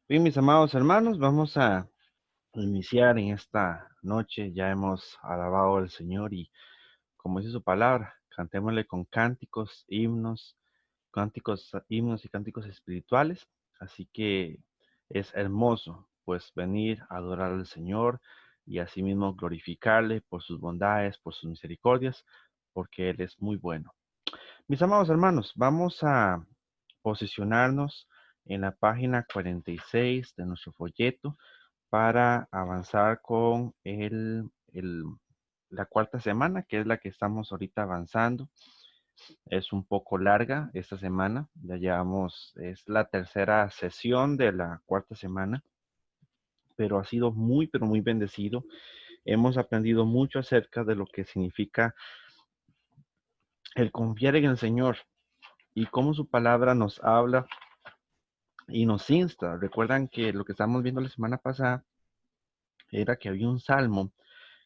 Bien, mis amados hermanos, vamos a iniciar en esta noche. Ya hemos alabado al Señor y, como dice su palabra, cantémosle con himnos y cánticos espirituales. Así que es hermoso, pues, venir a adorar al Señor y asimismo glorificarle por sus bondades, por sus misericordias, porque Él es muy bueno. Mis amados hermanos, vamos a posicionarnos en la página 46 de nuestro folleto para avanzar con la cuarta semana, que es la que estamos ahorita avanzando. Es un poco larga esta semana, ya llevamos, es la tercera sesión de la cuarta semana, pero ha sido muy, pero muy bendecido. Hemos aprendido mucho acerca de lo que significa el confiar en el Señor y cómo su palabra nos habla y nos insta. Recuerdan que lo que estábamos viendo la semana pasada era que había un salmo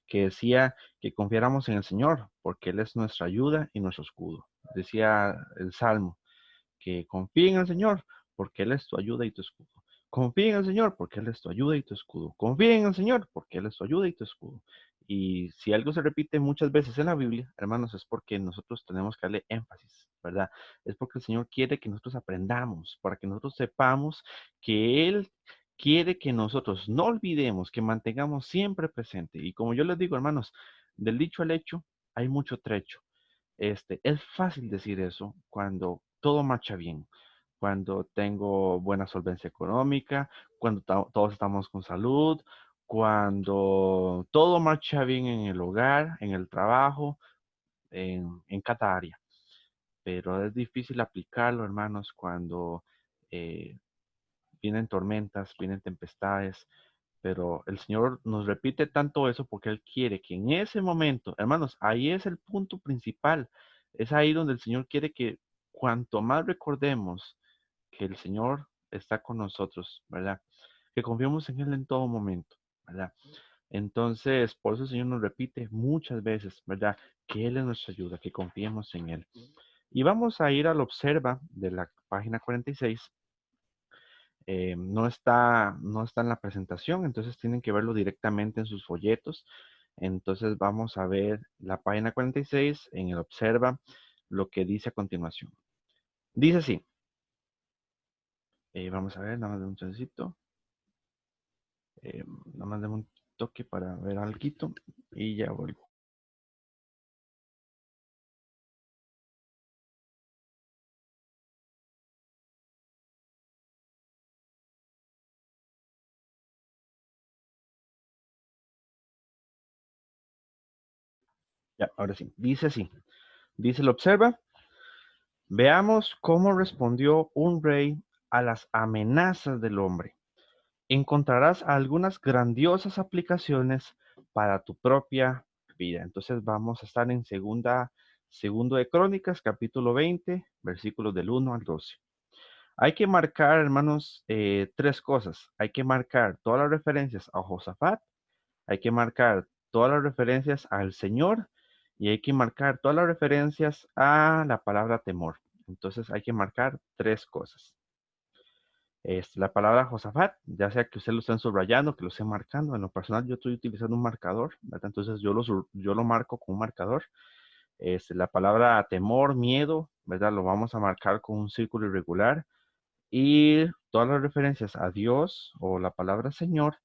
que decía que confiáramos en el Señor, porque Él es nuestra ayuda y nuestro escudo. Decía el salmo, que confíe en el Señor, porque Él es tu ayuda y tu escudo. Confía en el Señor, porque Él es tu ayuda y tu escudo. Confía en el Señor, porque Él es tu ayuda y tu escudo. Y si algo se repite muchas veces en la Biblia, hermanos, es porque nosotros tenemos que darle énfasis, ¿verdad? Es porque el Señor quiere que nosotros aprendamos, para que nosotros sepamos que Él quiere que nosotros no olvidemos, que mantengamos siempre presente. Y como yo les digo, hermanos, del dicho al hecho hay mucho trecho. Es fácil decir eso cuando todo marcha bien, cuando tengo buena solvencia económica, cuando todos estamos con salud, cuando todo marcha bien en el hogar, en el trabajo, en cada área. Pero es difícil aplicarlo, hermanos, cuando eh, vienen tormentas, vienen tempestades, pero el Señor nos repite tanto eso porque Él quiere que en ese momento, hermanos, ahí es el punto principal. Es ahí donde el Señor quiere que cuanto más recordemos que el Señor está con nosotros, ¿verdad? Que confiemos en Él en todo momento, ¿verdad? Entonces, por eso el Señor nos repite muchas veces, ¿verdad? Que Él es nuestra ayuda, que confiemos en Él. Y vamos a ir al observa de la página 46. No está en la presentación, entonces tienen que verlo directamente en sus folletos. Entonces vamos a ver la página 46 en el observa lo que dice a continuación. Dice así, vamos a ver, nada más de un chancito, nada más de un toque para ver algo y ya vuelvo. Ya, ahora sí, dice así, dice el observa, veamos cómo respondió un rey a las amenazas del hombre. Encontrarás algunas grandiosas aplicaciones para tu propia vida. Entonces vamos a estar en segundo de Crónicas, capítulo 20, versículos del 1 al 12. Hay que marcar, hermanos, tres cosas. Hay que marcar todas las referencias a Josafat, hay que marcar todas las referencias al Señor y hay que marcar todas las referencias a la palabra temor. Entonces hay que marcar tres cosas. La palabra Josafat, ya sea que usted lo esté subrayando, que lo esté marcando. En lo personal, yo estoy utilizando un marcador, ¿verdad? Entonces yo lo marco con un marcador. La palabra temor, miedo, ¿verdad? Lo vamos a marcar con un círculo irregular. Y todas las referencias a Dios o la palabra Señor,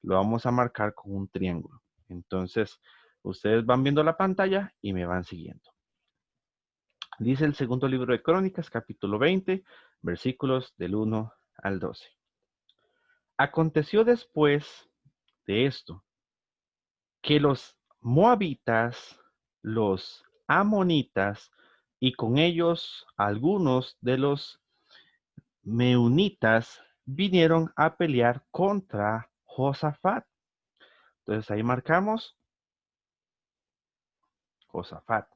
lo vamos a marcar con un triángulo. Entonces, ustedes van viendo la pantalla y me van siguiendo. Dice el segundo libro de Crónicas, capítulo 20, versículos del 1 al 12. Aconteció después de esto que los moabitas, los amonitas y con ellos algunos de los meunitas vinieron a pelear contra Josafat. Entonces ahí marcamos Josafat.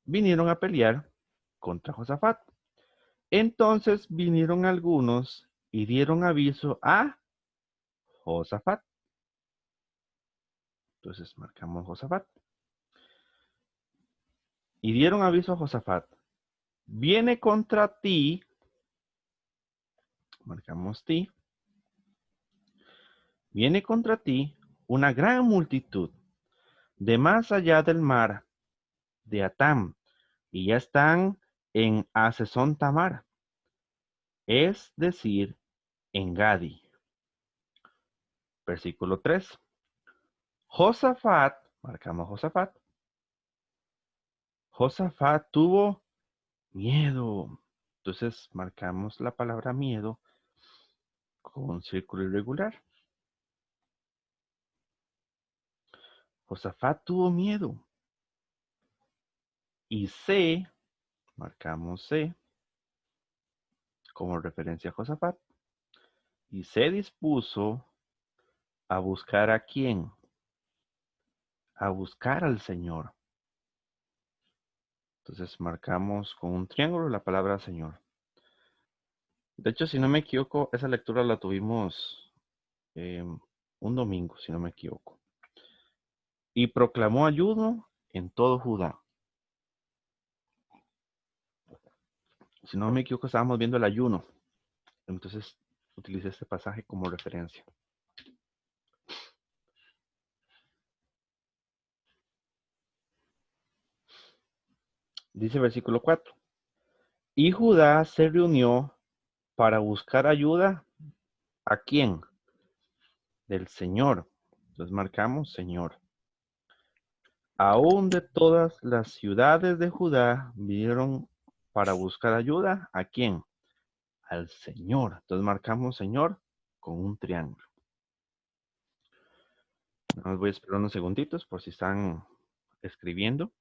Vinieron a pelear contra Josafat. Entonces vinieron algunos y dieron aviso a Josafat. Entonces marcamos Josafat. Y dieron aviso a Josafat. viene contra ti, marcamos ti, viene contra ti una gran multitud de más allá del mar, de Atam, y ya están en Asesón Tamar, es decir, en Gadi. Versículo 3. Josafat, marcamos Josafat. Josafat tuvo miedo. Entonces marcamos la palabra miedo con un círculo irregular. Josafat tuvo miedo. Y C, marcamos C como referencia a Josafat. Y se dispuso a buscar a quién, a buscar al Señor. Entonces marcamos con un triángulo la palabra Señor. De hecho, si no me equivoco, esa lectura la tuvimos un domingo, si no me equivoco. Y proclamó ayuno en todo Judá. Si no me equivoco, estábamos viendo el ayuno. Entonces, utilicé este pasaje como referencia. Dice versículo 4. Y Judá se reunió para buscar ayuda. ¿A quién? Del Señor. Entonces marcamos Señor. Aún de todas las ciudades de Judá vinieron para buscar ayuda. ¿A quién? Al Señor. Entonces marcamos Señor con un triángulo. Nos voy a esperar unos segunditos por si están escribiendo.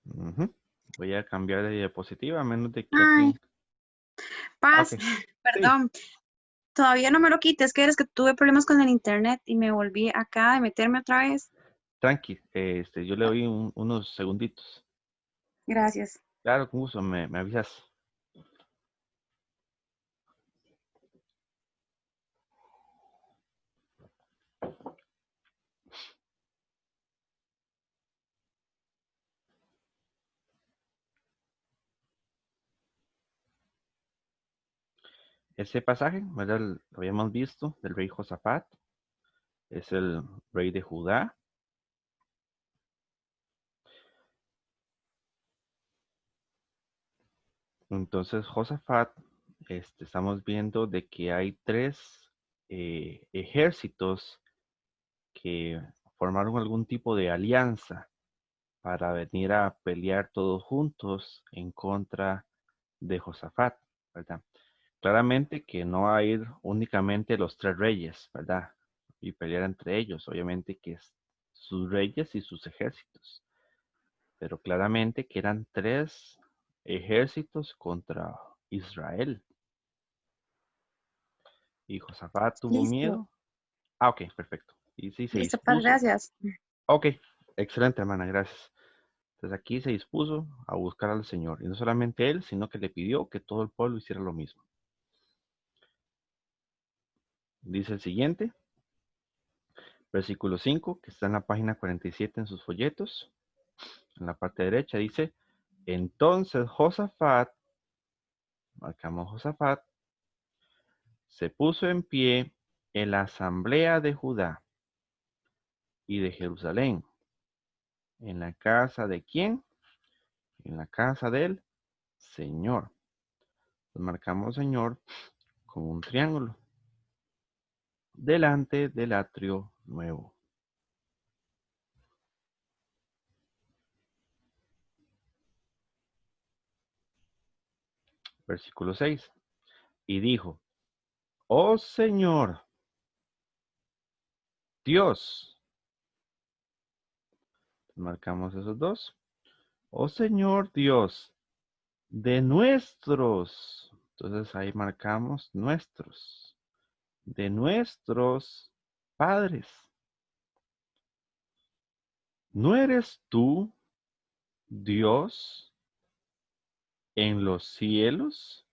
Ujú. Voy a cambiar de diapositiva a menos de que Ay, alguien... Ah, ok. Paz, Sí, perdón, todavía no me lo quites, que eres que tuve problemas con el internet y me volví acá de meterme otra vez. tranqui. Yo le doy unos segunditos. Gracias. Claro, con gusto, me avisas. Ese pasaje, ¿verdad? Lo habíamos visto del rey Josafat. Es el rey de Judá. Entonces, Josafat, estamos viendo de que hay tres ejércitos que formaron algún tipo de alianza para venir a pelear todos juntos en contra de Josafat, ¿verdad? Claramente que no va a ir únicamente los tres reyes, ¿verdad? Y pelear entre ellos, obviamente que es sus reyes y sus ejércitos, pero claramente que eran tres ejércitos contra Israel. Y Josafat tuvo Listo, miedo. Ah, ok, perfecto. Y sí, se listo, Paz, dispuso. gracias. Ok, excelente, hermana, gracias. Entonces aquí se dispuso a buscar al Señor. Y no solamente él, sino que le pidió que todo el pueblo hiciera lo mismo. Dice el siguiente, versículo 5, que está en la página 47 en sus folletos. En la parte derecha dice, entonces Josafat, marcamos Josafat, se puso en pie en la asamblea de Judá y de Jerusalén. ¿En la casa de quién? En la casa del Señor. Marcamos Señor con un triángulo delante del atrio nuevo. Versículo 6. Y dijo, oh Señor, Dios, marcamos esos dos. Oh Señor Dios, de nuestros, entonces ahí marcamos nuestros, de nuestros padres. ¿No eres tú, Dios, en los cielos?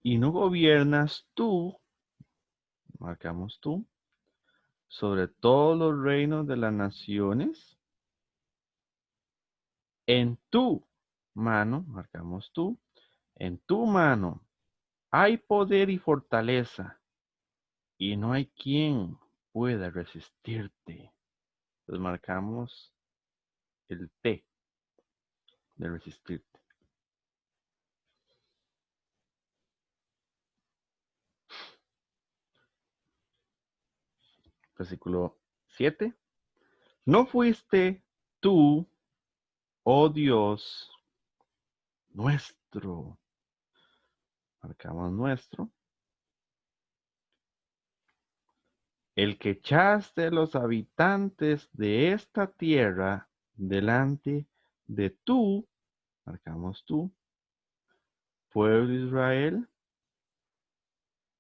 ¿Y no gobiernas tú, marcamos tú, sobre todos los reinos de las naciones? En tu mano, marcamos tú, en tu mano hay poder y fortaleza, y no hay quien pueda resistirte. Entonces marcamos el T de resistirte. Versículo 7. ¿No fuiste tú, oh Dios, nuestro? Marcamos nuestro. El que echaste a los habitantes de esta tierra delante de tú, marcamos tú, pueblo de Israel,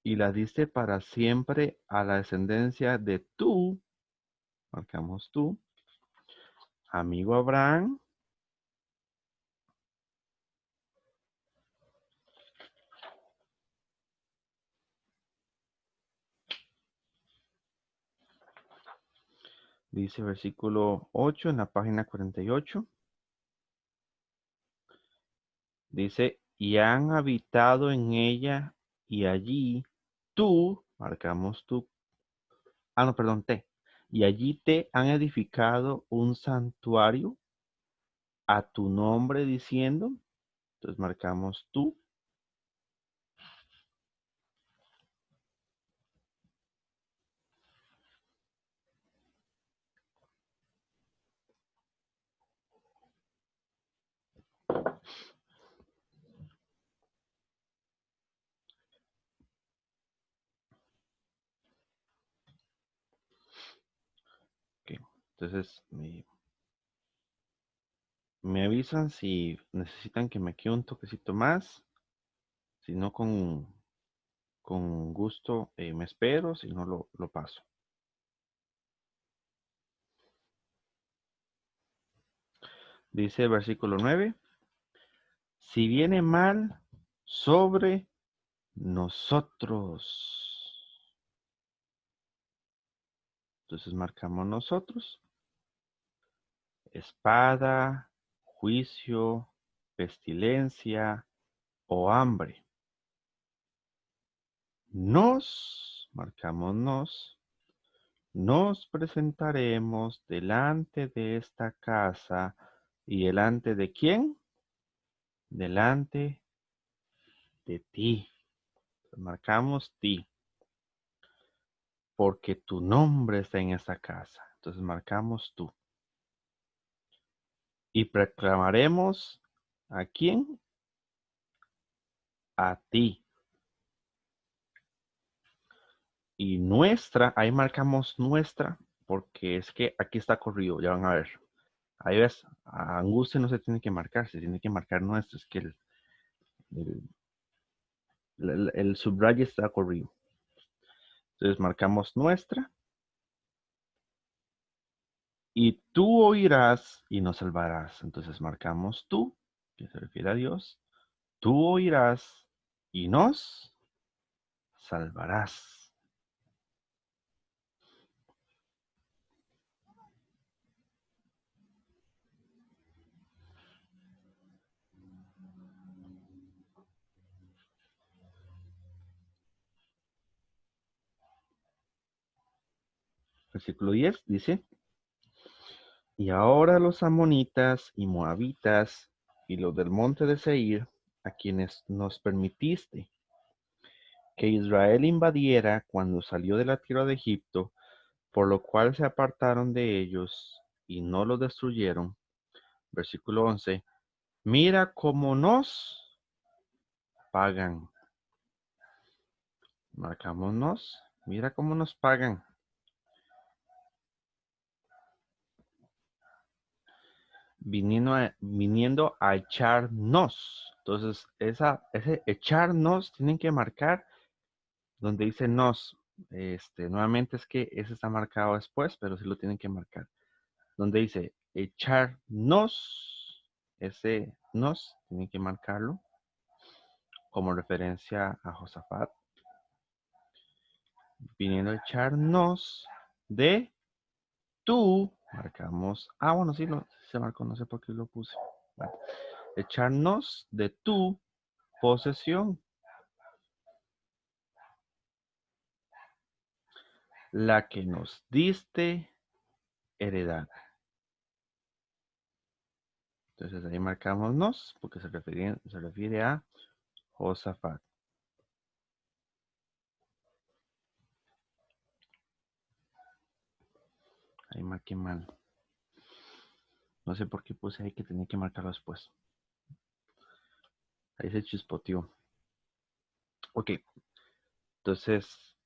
y la diste para siempre a la descendencia de tú, marcamos tú, amigo Abraham, dice versículo 8 en la página 48, dice, y han habitado en ella y allí tú, marcamos tú, no, perdón, te, y allí te han edificado un santuario a tu nombre diciendo, entonces marcamos tú, ok, entonces me avisan si necesitan que me quede un toquecito más, si no con gusto me espero, si no lo paso. Dice el versículo 9, si viene mal sobre nosotros. Entonces marcamos nosotros. Espada, juicio, pestilencia o hambre. Marcamos nos presentaremos delante de esta casa y delante de quién? Delante de ti. Marcamos ti, porque tu nombre está en esta casa. Entonces marcamos tú. Y proclamaremos ¿a quién? A ti. Y nuestra, ahí marcamos nuestra, porque es que aquí está corrido, ya van a ver. Ahí ves, a angustia no se tiene que marcar, se tiene que marcar nuestra, es que el subrayo está corrido. Entonces marcamos nuestra. Y tú oirás y nos salvarás. Entonces marcamos tú, que se refiere a Dios. Tú oirás y nos salvarás. Versículo 10 dice, y ahora los amonitas y moabitas y los del monte de Seir, a quienes nos permitiste que Israel invadiera cuando salió de la tierra de Egipto, por lo cual se apartaron de ellos y no los destruyeron. Versículo 11, mira cómo nos pagan. Marcamos nos, mira cómo nos pagan. Viniendo a echarnos. Entonces, ese echarnos tienen que marcar donde dice nos. nuevamente es que ese está marcado después, pero sí lo tienen que marcar. Donde dice echarnos, ese nos, tienen que marcarlo como referencia a Josafat. Viniendo a echarnos de tú, marcamos, bueno, sí, se marcó, no sé por qué lo puse. Bueno, echarnos de tu posesión, la que nos diste heredad. Entonces ahí marcamos nos, porque se refiere a Josafat. Ahí marqué mal. No sé por qué puse ahí que tenía que marcarlo después. Ahí se chispoteó. Ok, entonces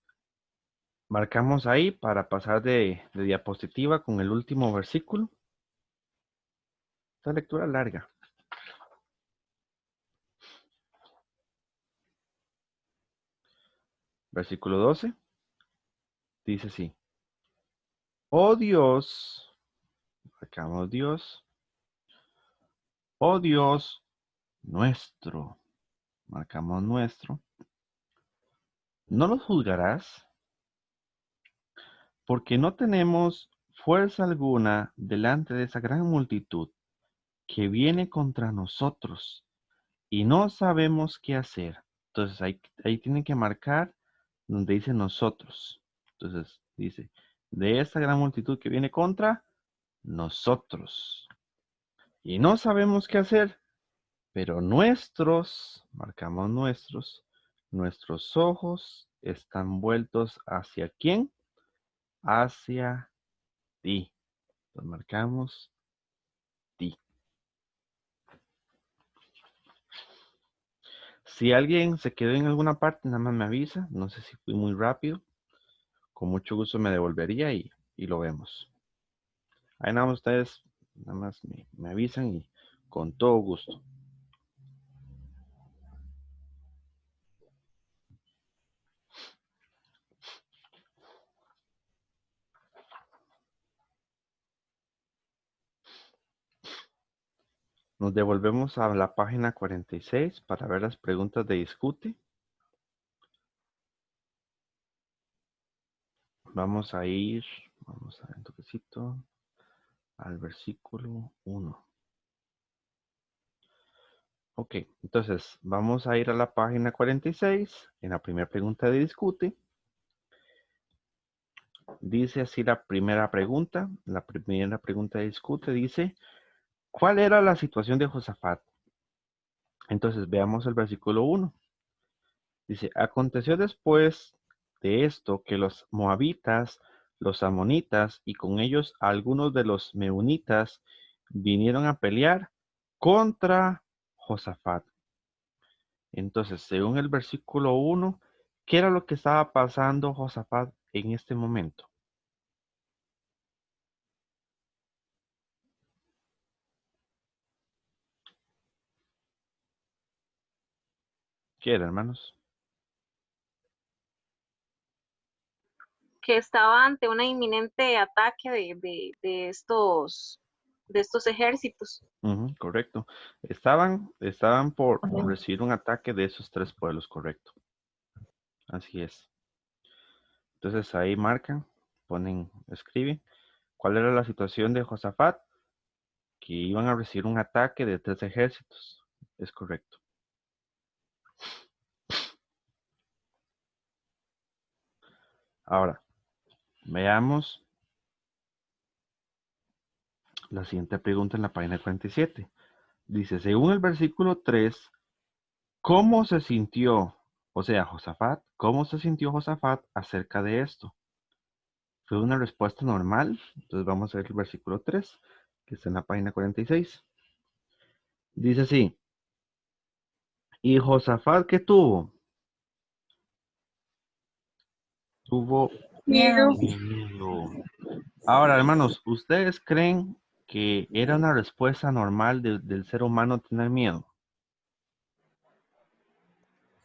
marcamos ahí para pasar de diapositiva con el último versículo. Esta lectura larga. Versículo 12. Dice así. Oh Dios, marcamos Dios. Oh Dios nuestro, marcamos nuestro. No los juzgarás, porque no tenemos fuerza alguna delante de esa gran multitud que viene contra nosotros y no sabemos qué hacer. Entonces ahí tienen que marcar donde dice nosotros. Entonces dice, de esta gran multitud que viene contra nosotros. Y no sabemos qué hacer, pero marcamos nuestros ojos están vueltos hacia quién? Hacia ti. Los marcamos ti. Si alguien se quedó en alguna parte, nada más me avisa. No sé si fui muy rápido. Con mucho gusto me devolvería y lo vemos. Ahí nada más ustedes, nada más me avisan y con todo gusto. Nos devolvemos a la página 46 para ver las preguntas de discute. Vamos a ver un toquecito al versículo 1. Ok, entonces vamos a ir a la página 46 en la primera pregunta de discute. Dice así la primera pregunta. La primera pregunta de discute dice, ¿cuál era la situación de Josafat? Entonces veamos el versículo 1. Dice, aconteció después de esto que los moabitas, los amonitas y con ellos algunos de los meunitas vinieron a pelear contra Josafat. Entonces, según el versículo 1, ¿qué era lo que estaba pasando Josafat en este momento? ¿Qué era, hermanos? Que estaba ante un inminente ataque de estos ejércitos. Correcto. Estaban por recibir un ataque de esos tres pueblos, correcto. Así es. Entonces ahí marcan, escriben, ¿cuál era la situación de Josafat? Que iban a recibir un ataque de tres ejércitos. Es correcto. Ahora, veamos la siguiente pregunta en la página 47. Dice, según el versículo 3, ¿cómo se sintió, o sea, Josafat, cómo se sintió Josafat acerca de esto? ¿Fue una respuesta normal? Entonces vamos a ver el versículo 3, que está en la página 46. Dice así, ¿y Josafat qué tuvo? Tuvo Miedo. miedo. Ahora, hermanos, ¿ustedes creen que era una respuesta normal del ser humano tener miedo?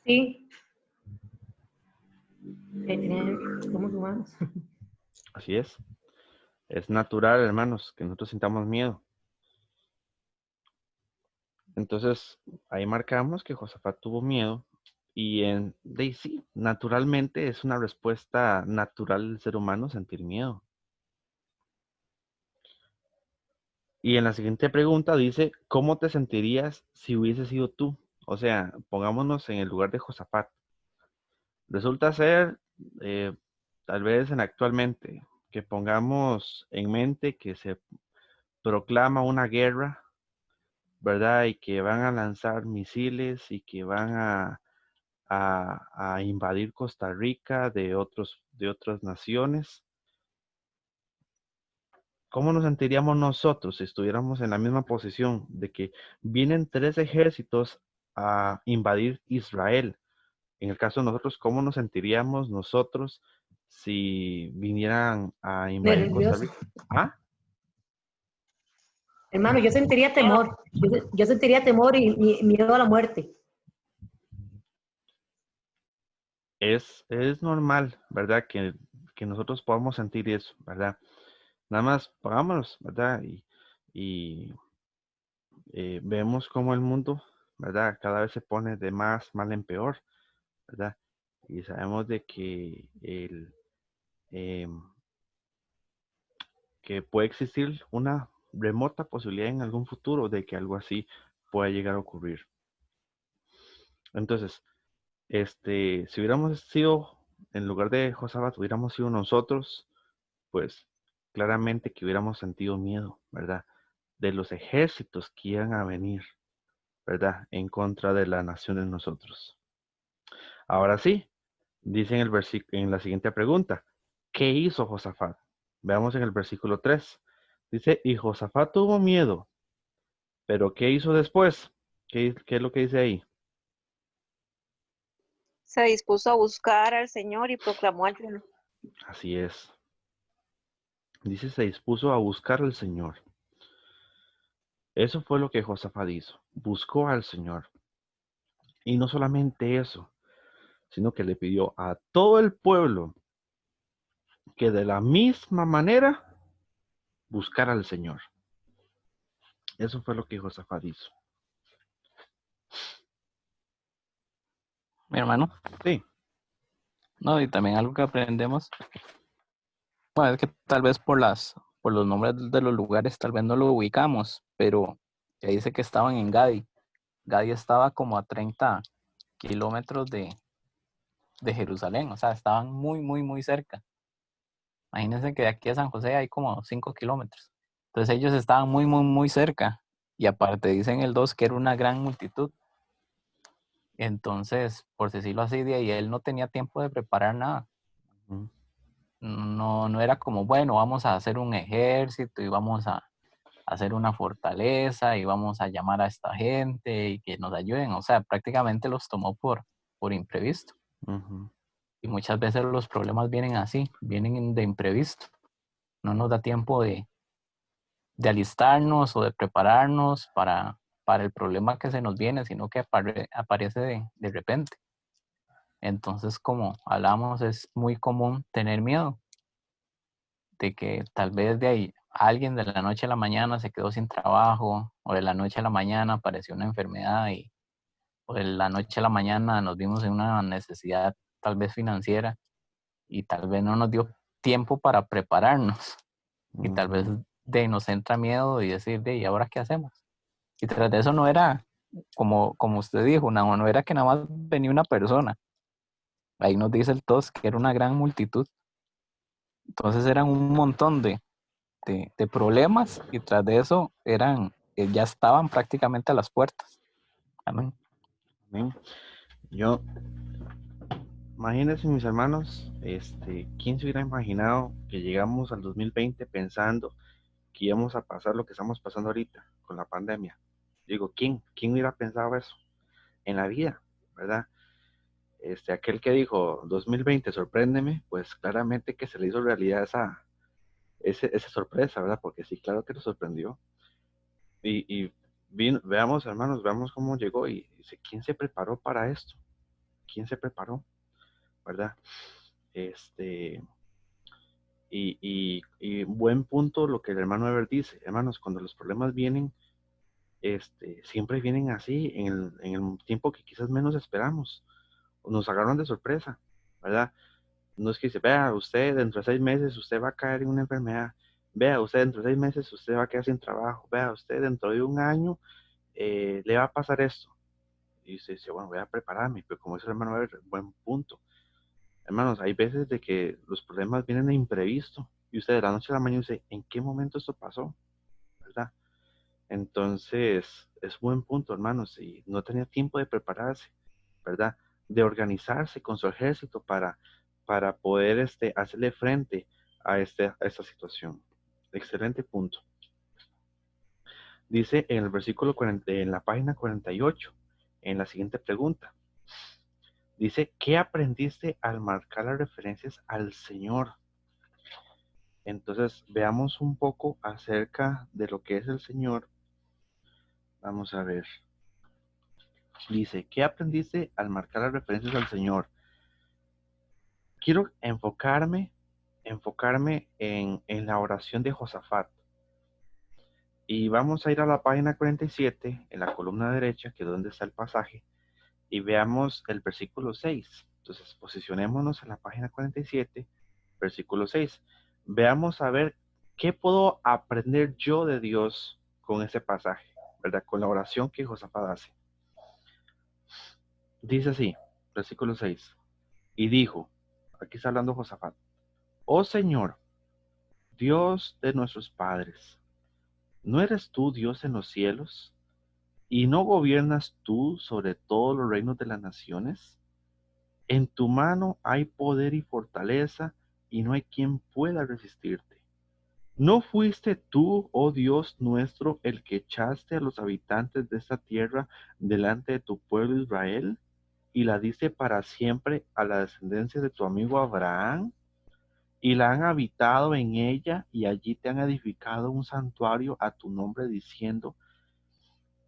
Sí. Somos humanos. Así es. Es natural, hermanos, que nosotros sintamos miedo. Entonces, ahí marcamos que Josafat tuvo miedo y sí, naturalmente es una respuesta natural del ser humano sentir miedo. Y en la siguiente pregunta dice, ¿cómo te sentirías si hubiese sido tú? O sea, pongámonos en el lugar de Josafat. Resulta ser, eh, tal vez actualmente, que pongamos en mente que se proclama una guerra, ¿verdad? Y que van a lanzar misiles y que van a invadir Costa Rica de otras naciones. ¿Cómo nos sentiríamos nosotros si estuviéramos en la misma posición de que vienen 3 ejércitos a invadir Israel? En el caso de nosotros, ¿cómo nos sentiríamos nosotros si vinieran a invadir Costa Nervioso. Rica? ¿Ah? Hermano, yo sentiría Miedo. temor. Yo sentiría temor y miedo a la muerte. Es normal, ¿verdad? Que nosotros podamos sentir eso, ¿verdad? Nada más pongámonos, ¿verdad? Y vemos cómo el mundo, ¿verdad? Cada vez se pone de más mal en peor, ¿verdad? Y sabemos de em, que puede existir una remota posibilidad en algún futuro de que algo así pueda llegar a ocurrir. Entonces, si hubiéramos sido, en lugar de Josafat, hubiéramos sido nosotros, pues claramente que hubiéramos sentido miedo, ¿verdad? De los ejércitos que iban a venir, ¿verdad? En contra de la nación de nosotros. Ahora sí, dice en la siguiente pregunta, ¿qué hizo Josafat? Veamos en el versículo 3. Dice, y Josafat tuvo miedo, pero ¿qué hizo después? ¿Qué es lo que dice ahí? Se dispuso a buscar al Señor y proclamó ayuno. Así es. Dice, se dispuso a buscar al Señor. Eso fue lo que Josafat hizo. Buscó al Señor. Y no solamente eso, sino que le pidió a todo el pueblo que de la misma manera buscara al Señor. Eso fue lo que Josafat hizo. Mi hermano. Sí. No, y también algo que aprendemos, bueno, es que tal vez por los nombres de los lugares tal vez no lo ubicamos, pero que dice que estaban en Gadi. Gadi estaba como a 30 kilómetros de Jerusalén, o sea, estaban muy, muy, muy cerca. Imagínense que de aquí a San José hay como 5 kilómetros. Entonces ellos estaban muy, muy, muy cerca. Y aparte dicen el 2 que era una gran multitud. Entonces, por decirlo así, de ahí él no tenía tiempo de preparar nada. No era como, bueno, vamos a hacer un ejército y vamos a hacer una fortaleza y vamos a llamar a esta gente y que nos ayuden. O sea, prácticamente los tomó por imprevisto. Uh-huh. Y muchas veces los problemas vienen así, vienen de imprevisto. No nos da tiempo de alistarnos o de prepararnos para el problema que se nos viene, sino que aparece de repente. Entonces, como hablamos, es muy común tener miedo de que tal vez de ahí alguien de la noche a la mañana se quedó sin trabajo, o de la noche a la mañana apareció una enfermedad, o de la noche a la mañana nos vimos en una necesidad tal vez financiera y tal vez no nos dio tiempo para prepararnos. Y tal vez nos entra miedo y decir, ¿y ahora qué hacemos? Y tras de eso no era, como usted dijo, no era que nada más venía una persona. Ahí nos dice el TOS que era una gran multitud. Entonces eran un montón de problemas y tras de eso ya estaban prácticamente a las puertas. Amén. Amén. Imagínense mis hermanos, ¿quién se hubiera imaginado que llegamos al 2020 pensando que íbamos a pasar lo que estamos pasando ahorita con la pandemia? Digo, ¿quién hubiera pensado eso en la vida, verdad? Aquel que dijo 2020, sorpréndeme, pues claramente que se le hizo realidad esa sorpresa, ¿verdad? Porque sí, claro que lo sorprendió. Y veamos, hermanos, veamos cómo llegó y dice, ¿quién se preparó para esto? ¿Quién se preparó? ¿Verdad? Y buen punto lo que el hermano Ever dice. Hermanos, cuando los problemas vienen, siempre vienen así, en el tiempo que quizás menos esperamos. Nos agarran de sorpresa, ¿verdad? No es que dice, vea, usted dentro de 6 meses usted va a caer en una enfermedad. Vea, usted dentro de 6 meses usted va a quedar sin trabajo. Vea, usted dentro de un año le va a pasar esto. Y usted dice, bueno, voy a prepararme. Pero como dice el hermano Ever, buen punto. Hermanos, hay veces de que los problemas vienen de imprevisto y usted de la noche a la mañana dice, ¿en qué momento esto pasó? ¿Verdad? Entonces, es buen punto, hermanos, y no tenía tiempo de prepararse, ¿verdad? De organizarse con su ejército para poder hacerle frente a esta situación. Excelente punto. Dice en el versículo 40, en la página 48, en la siguiente pregunta. Dice, ¿qué aprendiste al marcar las referencias al Señor? Entonces, veamos un poco acerca de lo que es el Señor. Vamos a ver. Dice, ¿qué aprendiste al marcar las referencias al Señor? Quiero enfocarme en la oración de Josafat. Y vamos a ir a la página 47, en la columna derecha, que es donde está el pasaje, y veamos el versículo 6. Entonces, posicionémonos en la página 47, versículo 6. Veamos a ver qué puedo aprender yo de Dios con ese pasaje, ¿verdad? Con la oración que Josafat hace. Dice así, versículo 6. Y dijo, aquí está hablando Josafat, oh Señor, Dios de nuestros padres, ¿no eres tú Dios en los cielos? ¿Y no gobiernas tú sobre todos los reinos de las naciones? En tu mano hay poder y fortaleza, y no hay quien pueda resistirte. ¿No fuiste tú, oh Dios nuestro, el que echaste a los habitantes de esta tierra delante de tu pueblo Israel, y la diste para siempre a la descendencia de tu amigo Abraham? Y la han habitado en ella, y allí te han edificado un santuario a tu nombre, diciendo,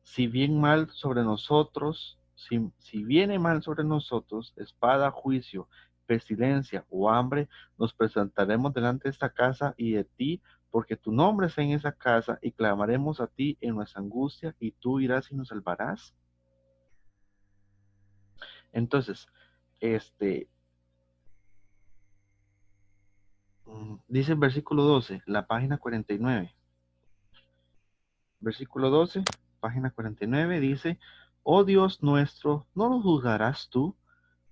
si bien mal sobre nosotros, si viene mal sobre nosotros, espada, juicio, pestilencia o hambre, nos presentaremos delante de esta casa y de ti, porque tu nombre está en esa casa, y clamaremos a ti en nuestra angustia, y tú irás y nos salvarás. Entonces, dice el versículo 12, la página 49. Versículo 12, página 49, dice, oh Dios nuestro, ¿no nos juzgarás tú?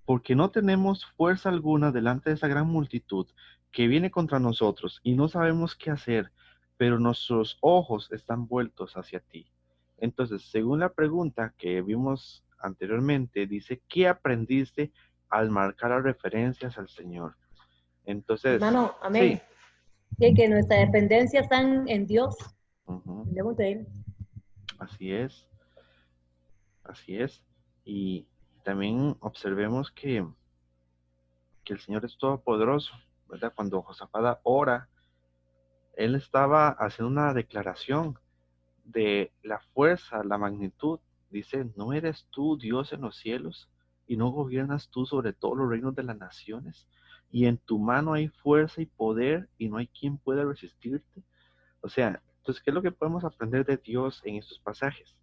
Porque no tenemos fuerza alguna delante de esa gran multitud que viene contra nosotros y no sabemos qué hacer, pero nuestros ojos están vueltos hacia ti. Entonces, según la pregunta que vimos anteriormente, dice, ¿qué aprendiste al marcar las referencias al Señor? Entonces, Hermano, amén. sí. Que nuestra dependencia está en Dios. Ujú. Debemos de Él. Así es, así es. Y también observemos que el Señor es todopoderoso, ¿verdad? Cuando Josafat ora, él estaba haciendo una declaración de la fuerza, la magnitud. Dice, ¿no eres tú Dios en los cielos y no gobiernas tú sobre todos los reinos de las naciones? Y en tu mano hay fuerza y poder y no hay quien pueda resistirte. O sea, entonces, ¿qué es lo que podemos aprender de Dios en estos pasajes?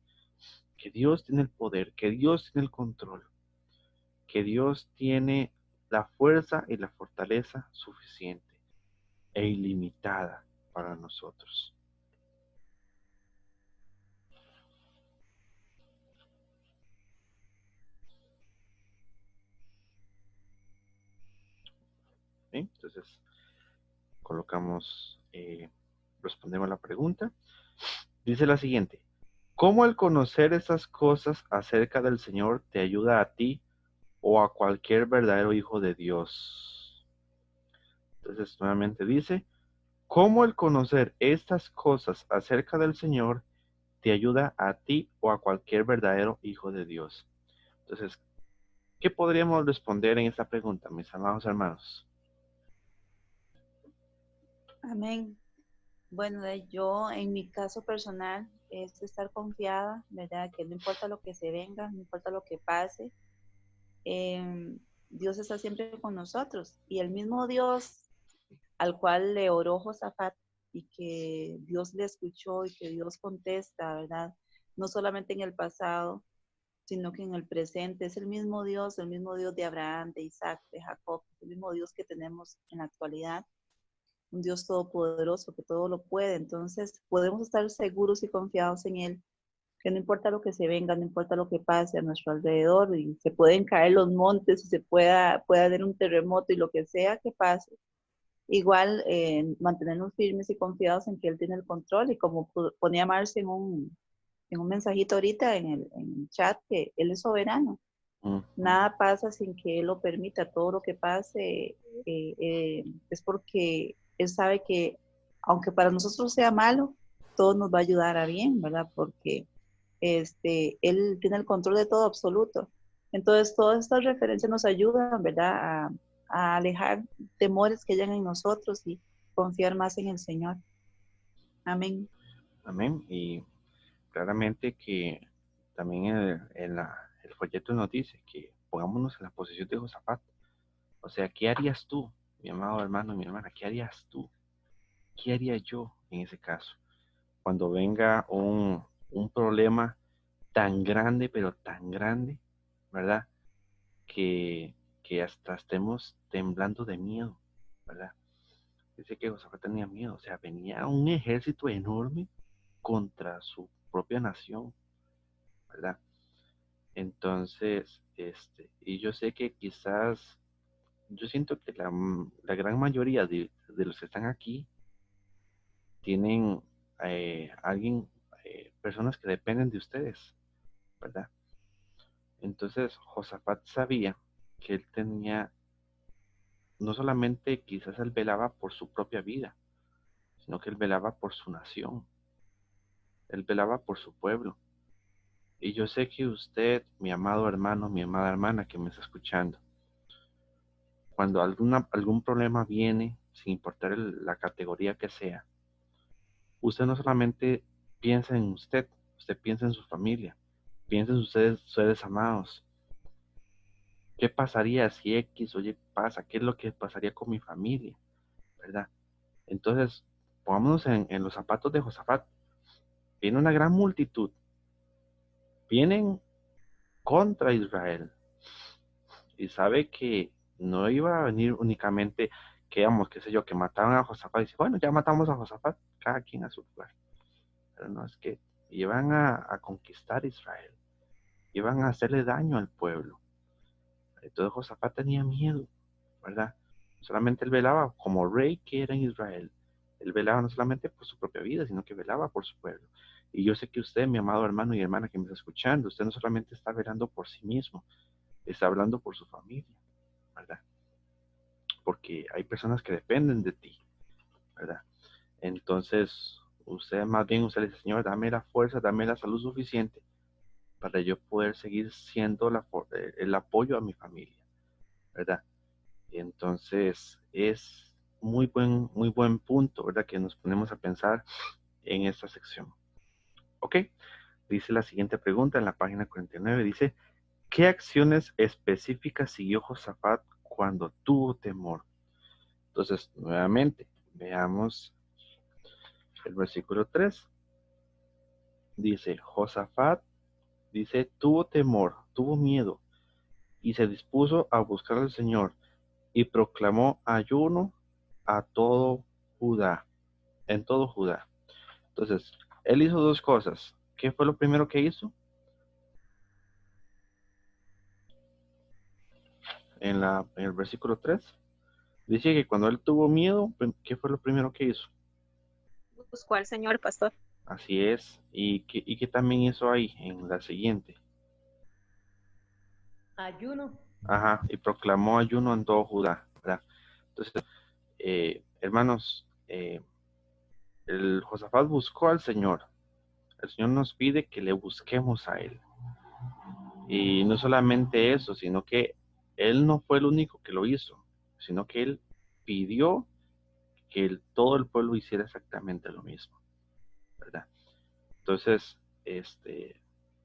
Que Dios tiene el poder, que Dios tiene el control, que Dios tiene la fuerza y la fortaleza suficiente e ilimitada para nosotros. ¿Sí? Entonces, colocamos, respondemos a la pregunta. Dice la siguiente, ¿cómo el conocer esas cosas acerca del Señor te ayuda a ti o a cualquier verdadero hijo de Dios? Entonces, nuevamente dice, ¿cómo el conocer estas cosas acerca del Señor te ayuda a ti o a cualquier verdadero hijo de Dios? Entonces, ¿qué podríamos responder en esta pregunta, mis amados hermanos? Amén. Bueno, yo en mi caso personal es estar confiada, ¿verdad? Que no importa lo que se venga, no importa lo que pase, Dios está siempre con nosotros. Y el mismo Dios al cual le oró Josafat y que Dios le escuchó y que Dios contesta, ¿verdad? No solamente en el pasado, sino que en el presente. Es el mismo Dios de Abraham, de Isaac, de Jacob, el mismo Dios que tenemos en la actualidad, un Dios todopoderoso que todo lo puede. Entonces podemos estar seguros y confiados en Él, que no importa lo que se venga, no importa lo que pase a nuestro alrededor, y se pueden caer los montes, y pueda haber un terremoto y lo que sea que pase. Igual mantenernos firmes y confiados en que Él tiene el control, y como ponía Marce en un mensajito ahorita en el chat, que Él es soberano. Nada pasa sin que Él lo permita. Todo lo que pase es porque Él sabe que, aunque para nosotros sea malo, todo nos va a ayudar a bien, ¿verdad? Porque Él tiene el control de todo absoluto. Entonces, todas estas referencias nos ayudan, ¿verdad? A alejar temores que hayan en nosotros y confiar más en el Señor. Amén. Amén. Y claramente que también el folleto nos dice que pongámonos en la posición de Josafat. O sea, ¿qué harías tú, mi amado hermano, mi hermana? ¿Qué harías tú? ¿Qué haría yo en ese caso? Cuando venga un problema tan grande, pero tan grande, ¿verdad? Que, que hasta estemos temblando de miedo, ¿verdad? Dice que Josafat tenía miedo, o sea, venía un ejército enorme contra su propia nación, ¿verdad? Entonces, y yo sé que quizás, yo siento que la gran mayoría de los que están aquí tienen personas que dependen de ustedes, ¿verdad? Entonces, Josafat sabía que él tenía, no solamente quizás él velaba por su propia vida, sino que él velaba por su nación, él velaba por su pueblo. Y yo sé que usted, mi amado hermano, mi amada hermana que me está escuchando, cuando algún problema viene, sin importar la categoría que sea, usted no solamente piensa en usted piensa en su familia, piensa en ustedes amados. ¿Qué pasaría si X o Y pasa? ¿Qué es lo que pasaría con mi familia? ¿Verdad? Entonces, pongámonos en los zapatos de Josafat. Viene una gran multitud, vienen contra Israel, y sabe que no iba a venir únicamente que, digamos, qué sé yo, que mataban a Josafat y dice, bueno, ya matamos a Josafat, cada quien a su lugar. Pero no, es que iban a conquistar Israel, iban a hacerle daño al pueblo. Entonces Josafat tenía miedo, ¿verdad? Solamente él velaba como rey que era en Israel. Él velaba no solamente por su propia vida, sino que velaba por su pueblo. Y yo sé que usted, mi amado hermano y hermana que me está escuchando, usted no solamente está velando por sí mismo, está hablando por su familia, ¿verdad? Porque hay personas que dependen de ti, ¿verdad? Entonces, usted más bien, usted le dice, Señor, dame la fuerza, dame la salud suficiente para yo poder seguir siendo el apoyo a mi familia, ¿verdad? Y entonces, es muy buen punto, ¿verdad? Que nos ponemos a pensar en esta sección. Ok, dice la siguiente pregunta en la página 49, dice, ¿qué acciones específicas siguió Josafat cuando tuvo temor? Entonces, nuevamente, veamos el versículo 3. Dice, Josafat, dice, tuvo temor, tuvo miedo, y se dispuso a buscar al Señor, y proclamó ayuno a todo Judá, en todo Judá. Entonces, él hizo dos cosas. ¿Qué fue lo primero que hizo? En el versículo 3, dice que cuando él tuvo miedo, ¿qué fue lo primero que hizo? Buscó al Señor, pastor. Así es. ¿Y qué también hizo ahí en la siguiente? Ayuno. Ajá, y proclamó ayuno en todo Judá, ¿verdad? Entonces, hermanos, el Josafat buscó al Señor. El Señor nos pide que le busquemos a Él. Y no solamente eso, sino que Él no fue el único que lo hizo, sino que Él pidió que todo el pueblo hiciera exactamente lo mismo, ¿verdad? Entonces,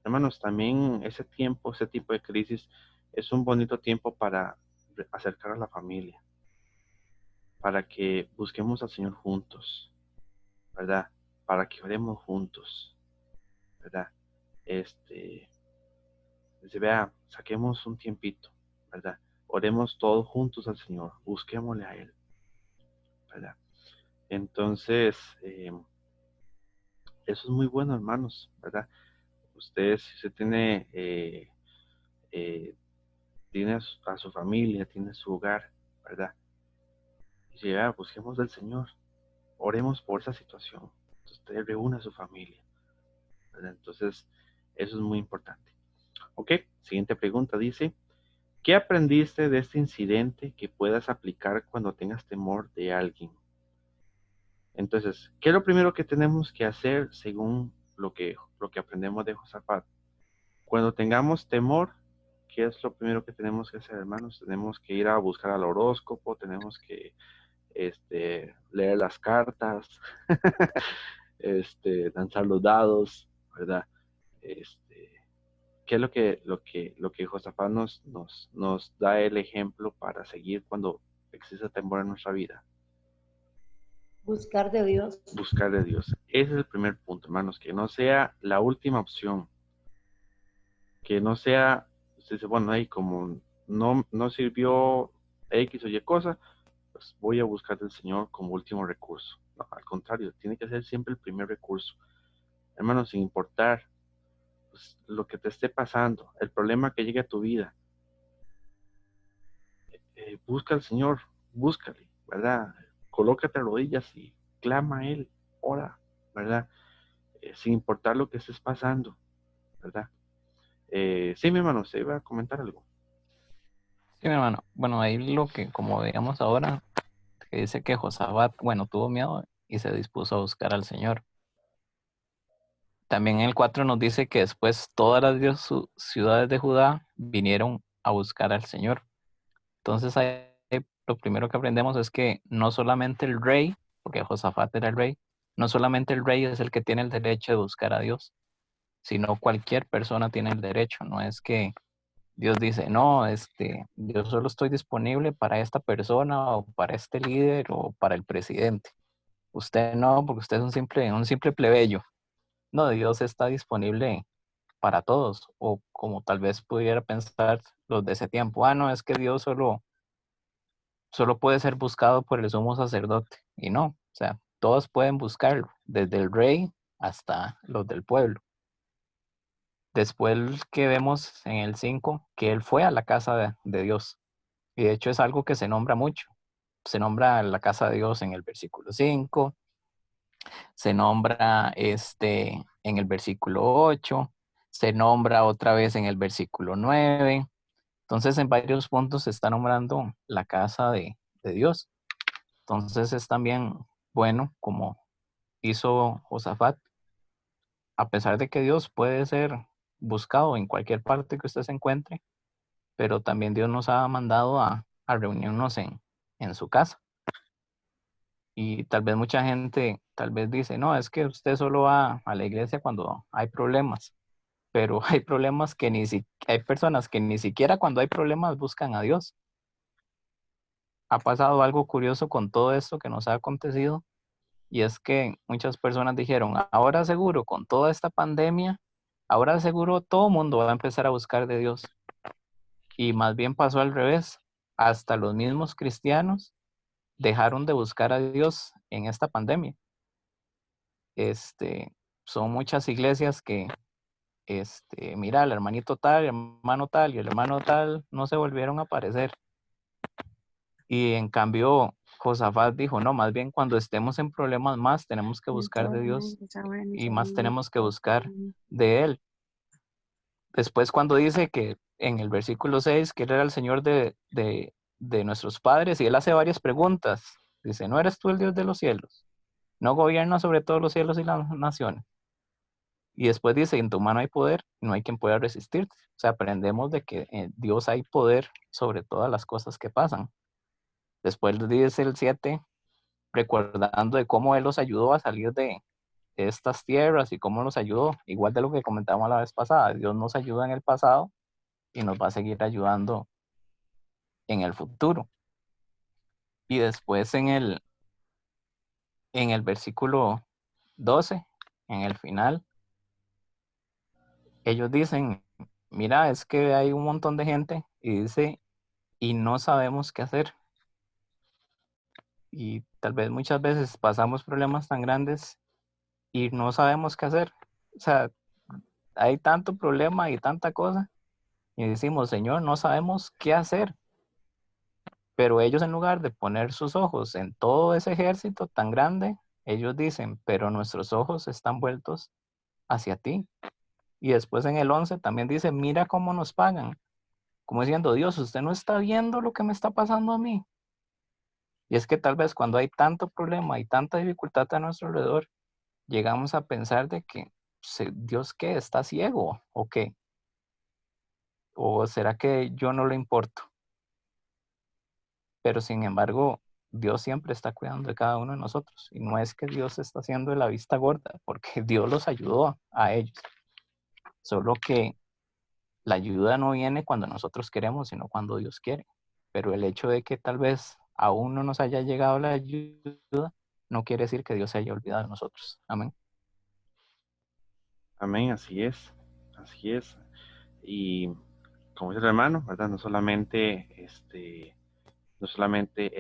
hermanos, también ese tiempo, ese tipo de crisis es un bonito tiempo para acercar a la familia, para que busquemos al Señor juntos, ¿verdad? Para que oremos juntos, ¿verdad? Dice, vea, saquemos un tiempito, ¿verdad? Oremos todos juntos al Señor, busquémosle a Él, ¿verdad? Entonces, eso es muy bueno, hermanos, ¿verdad? Usted, si usted tiene a su familia, tiene su hogar, ¿verdad? Y ya, busquemos del Señor, oremos por esa situación. Entonces, usted reúne a su familia, ¿verdad? Entonces, eso es muy importante. Ok, siguiente pregunta dice, ¿qué aprendiste de este incidente que puedas aplicar cuando tengas temor de alguien? Entonces, ¿qué es lo primero que tenemos que hacer según lo que aprendemos de Josafat? Cuando tengamos temor, ¿qué es lo primero que tenemos que hacer, hermanos? Tenemos que ir a buscar al horóscopo, tenemos que leer las cartas, lanzar los dados, ¿verdad? ¿Qué es lo que Josafat nos da el ejemplo para seguir cuando existe temor en nuestra vida? Buscar de Dios. Buscar de Dios. Ese es el primer punto, hermanos, que no sea la última opción, que no sea, usted dice, bueno, ahí como no sirvió X o Y cosa, pues voy a buscar del Señor como último recurso. No, al contrario, tiene que ser siempre el primer recurso. Hermanos, sin importar pues, lo que te esté pasando, el problema que llegue a tu vida, busca al Señor, búscale, ¿verdad? Colócate a rodillas y clama a Él, ora, ¿verdad? Sin importar lo que estés pasando, ¿verdad? Sí, mi hermano, se iba a comentar algo. Sí, mi hermano. Bueno, ahí lo que, como veíamos ahora, que dice que Josafat, bueno, tuvo miedo y se dispuso a buscar al Señor. También en el 4 nos dice que después todas las ciudades de Judá vinieron a buscar al Señor. Entonces ahí lo primero que aprendemos es que no solamente el rey, porque Josafat era el rey, no solamente el rey es el que tiene el derecho de buscar a Dios, sino cualquier persona tiene el derecho. No es que Dios dice, no, yo solo estoy disponible para esta persona o para este líder o para el presidente. Usted no, porque usted es un simple plebeyo. No, Dios está disponible para todos, o como tal vez pudiera pensar los de ese tiempo, no, es que Dios solo puede ser buscado por el sumo sacerdote, y no, o sea, todos pueden buscarlo, desde el rey hasta los del pueblo. Después que vemos en el 5 que él fue a la casa de Dios, y de hecho es algo que se nombra mucho. Se nombra la casa de Dios en el versículo 5, se nombra en el versículo 8, se nombra otra vez en el versículo 9. Entonces en varios puntos se está nombrando la casa de Dios. Entonces es también bueno, como hizo Josafat, a pesar de que Dios puede ser buscado en cualquier parte que usted se encuentre, pero también Dios nos ha mandado a reunirnos en su casa. Y tal vez mucha gente tal vez dice, no, es que usted solo va a la iglesia cuando hay problemas, pero hay problemas que hay personas que ni siquiera cuando hay problemas buscan a Dios. Ha pasado algo curioso con todo esto que nos ha acontecido, y es que muchas personas dijeron, ahora seguro con toda esta pandemia, ahora seguro todo el mundo va a empezar a buscar de Dios. Y más bien pasó al revés, hasta los mismos cristianos dejaron de buscar a Dios en esta pandemia. Son muchas iglesias que, mira, el hermanito tal, el hermano tal y el hermano tal no se volvieron a aparecer. Y en cambio, Josafat dijo, no, más bien cuando estemos en problemas más tenemos que buscar de Dios y más tenemos que buscar de Él. Después cuando dice que en el versículo 6 que Él era el Señor de nuestros padres, y Él hace varias preguntas. Dice, ¿no eres tú el Dios de los cielos? ¿No gobiernas sobre todos los cielos y las naciones? Y después dice, en tu mano hay poder, no hay quien pueda resistirte. O sea, aprendemos de que en Dios hay poder sobre todas las cosas que pasan. Después dice el 7, recordando de cómo Él los ayudó a salir de estas tierras y cómo los ayudó, igual de lo que comentamos la vez pasada. Dios nos ayuda en el pasado y nos va a seguir ayudando en el futuro. Y después en el versículo 12, en el final, ellos dicen, mira, es que hay un montón de gente, y dice, y no sabemos qué hacer. Y tal vez muchas veces pasamos problemas tan grandes y no sabemos qué hacer. O sea, hay tanto problema y tanta cosa, y decimos, Señor, no sabemos qué hacer. Pero ellos, en lugar de poner sus ojos en todo ese ejército tan grande, ellos dicen, pero nuestros ojos están vueltos hacia ti. Y después en el 11 también dice, mira cómo nos pagan. Como diciendo, Dios, usted no está viendo lo que me está pasando a mí. Y es que tal vez cuando hay tanto problema y tanta dificultad a nuestro alrededor, llegamos a pensar de que Dios, ¿qué? ¿Está ciego o qué? ¿O será que yo no le importo? Pero sin embargo, Dios siempre está cuidando de cada uno de nosotros. Y no es que Dios está haciendo de la vista gorda, porque Dios los ayudó a ellos. Solo que la ayuda no viene cuando nosotros queremos, sino cuando Dios quiere. Pero el hecho de que tal vez aún no nos haya llegado la ayuda, no quiere decir que Dios se haya olvidado de nosotros. Amén. Amén, así es. Así es. Y como dice el hermano, ¿verdad? No solamente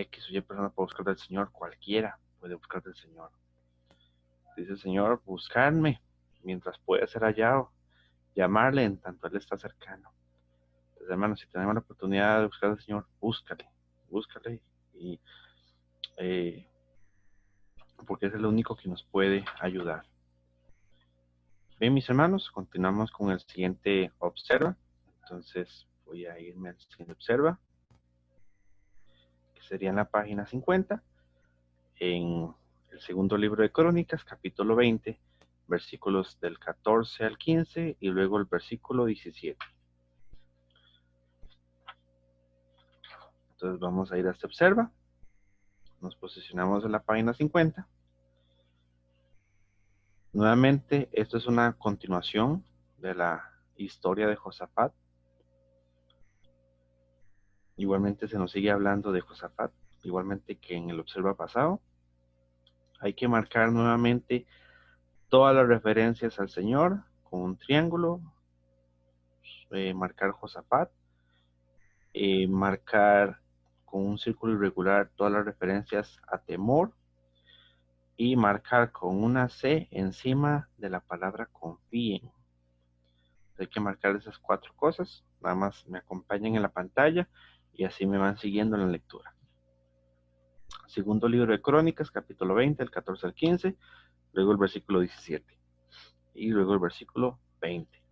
X o Y persona puede buscar del Señor, cualquiera puede buscar del Señor. Dice el Señor, buscarme mientras pueda ser hallado, llamarle en tanto Él está cercano. Entonces, hermanos, si tenemos la oportunidad de buscar al Señor, búscale, y porque es el único que nos puede ayudar. Bien, mis hermanos, continuamos con el siguiente observa. Entonces voy a irme al siguiente observa, que sería en la página 50, en el segundo libro de Crónicas, capítulo 20, versículos del 14 al 15 y luego el versículo 17. Entonces vamos a ir a este observa. Nos posicionamos en la página 50. Nuevamente, esto es una continuación de la historia de Josafat. Igualmente se nos sigue hablando de Josafat, igualmente que en el observa pasado. Hay que marcar nuevamente todas las referencias al Señor con un triángulo, marcar Josafat, marcar con un círculo irregular todas las referencias a temor y marcar con una C encima de la palabra confíen. Hay que marcar esas 4 cosas. Nada más me acompañen en la pantalla y así me van siguiendo en la lectura. Segundo libro de Crónicas, capítulo 20, el 14 al 15, luego el versículo 17 y luego el versículo 20.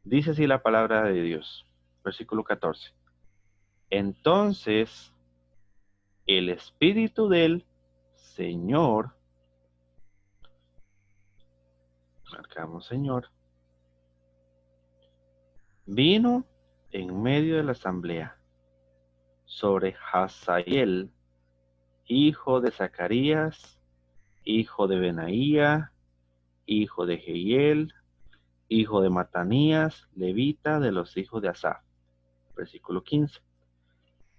Dice así la palabra de Dios. Versículo 14. Entonces, el Espíritu del Señor, marcamos Señor, vino en medio de la asamblea sobre Hazael, hijo de Zacarías, hijo de Benaía, hijo de Jehiel, hijo de Matanías, levita de los hijos de Asaf. Versículo 15.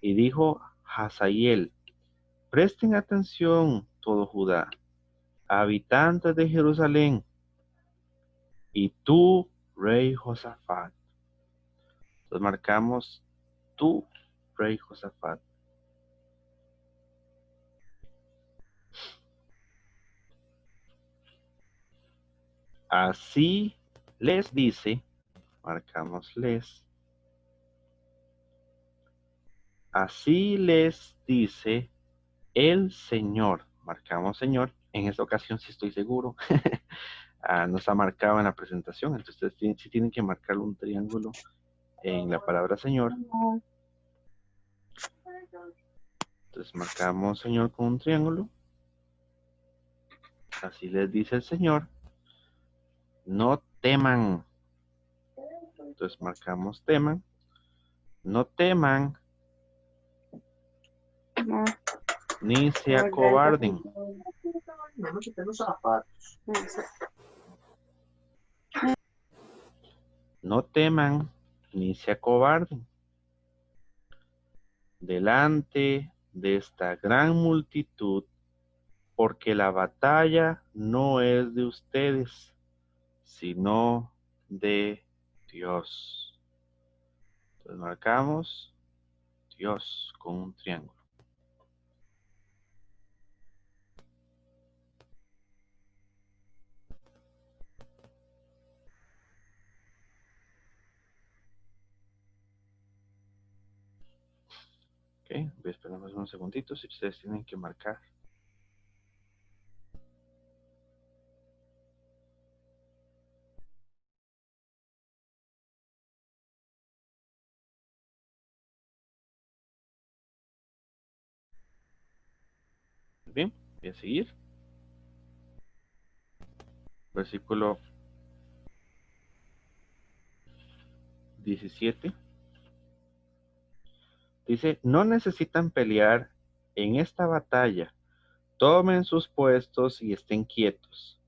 Y dijo Hazael, presten atención todo Judá, habitantes de Jerusalén, y tú, rey Josafat. Entonces marcamos tú, rey Josafat. Así les dice, marcamos les. Así les dice el Señor, marcamos Señor. En esta ocasión sí estoy seguro. No está marcado en la presentación, entonces ustedes sí tienen que marcar un triángulo en la palabra Señor. Entonces marcamos Señor con un triángulo. Así les dice el Señor, no teman. Entonces marcamos teman. No teman, No, ni se acobarden. No teman, ni se acobarden. delante de esta gran multitud, porque la batalla no es de ustedes, sino de Dios. Entonces marcamos Dios con un triángulo. Ok, voy a esperar unos segunditos y ustedes tienen que marcar. Bien, voy a seguir. Versículo 17. Dice, no necesitan pelear en esta batalla. Tomen sus puestos y estén quietos.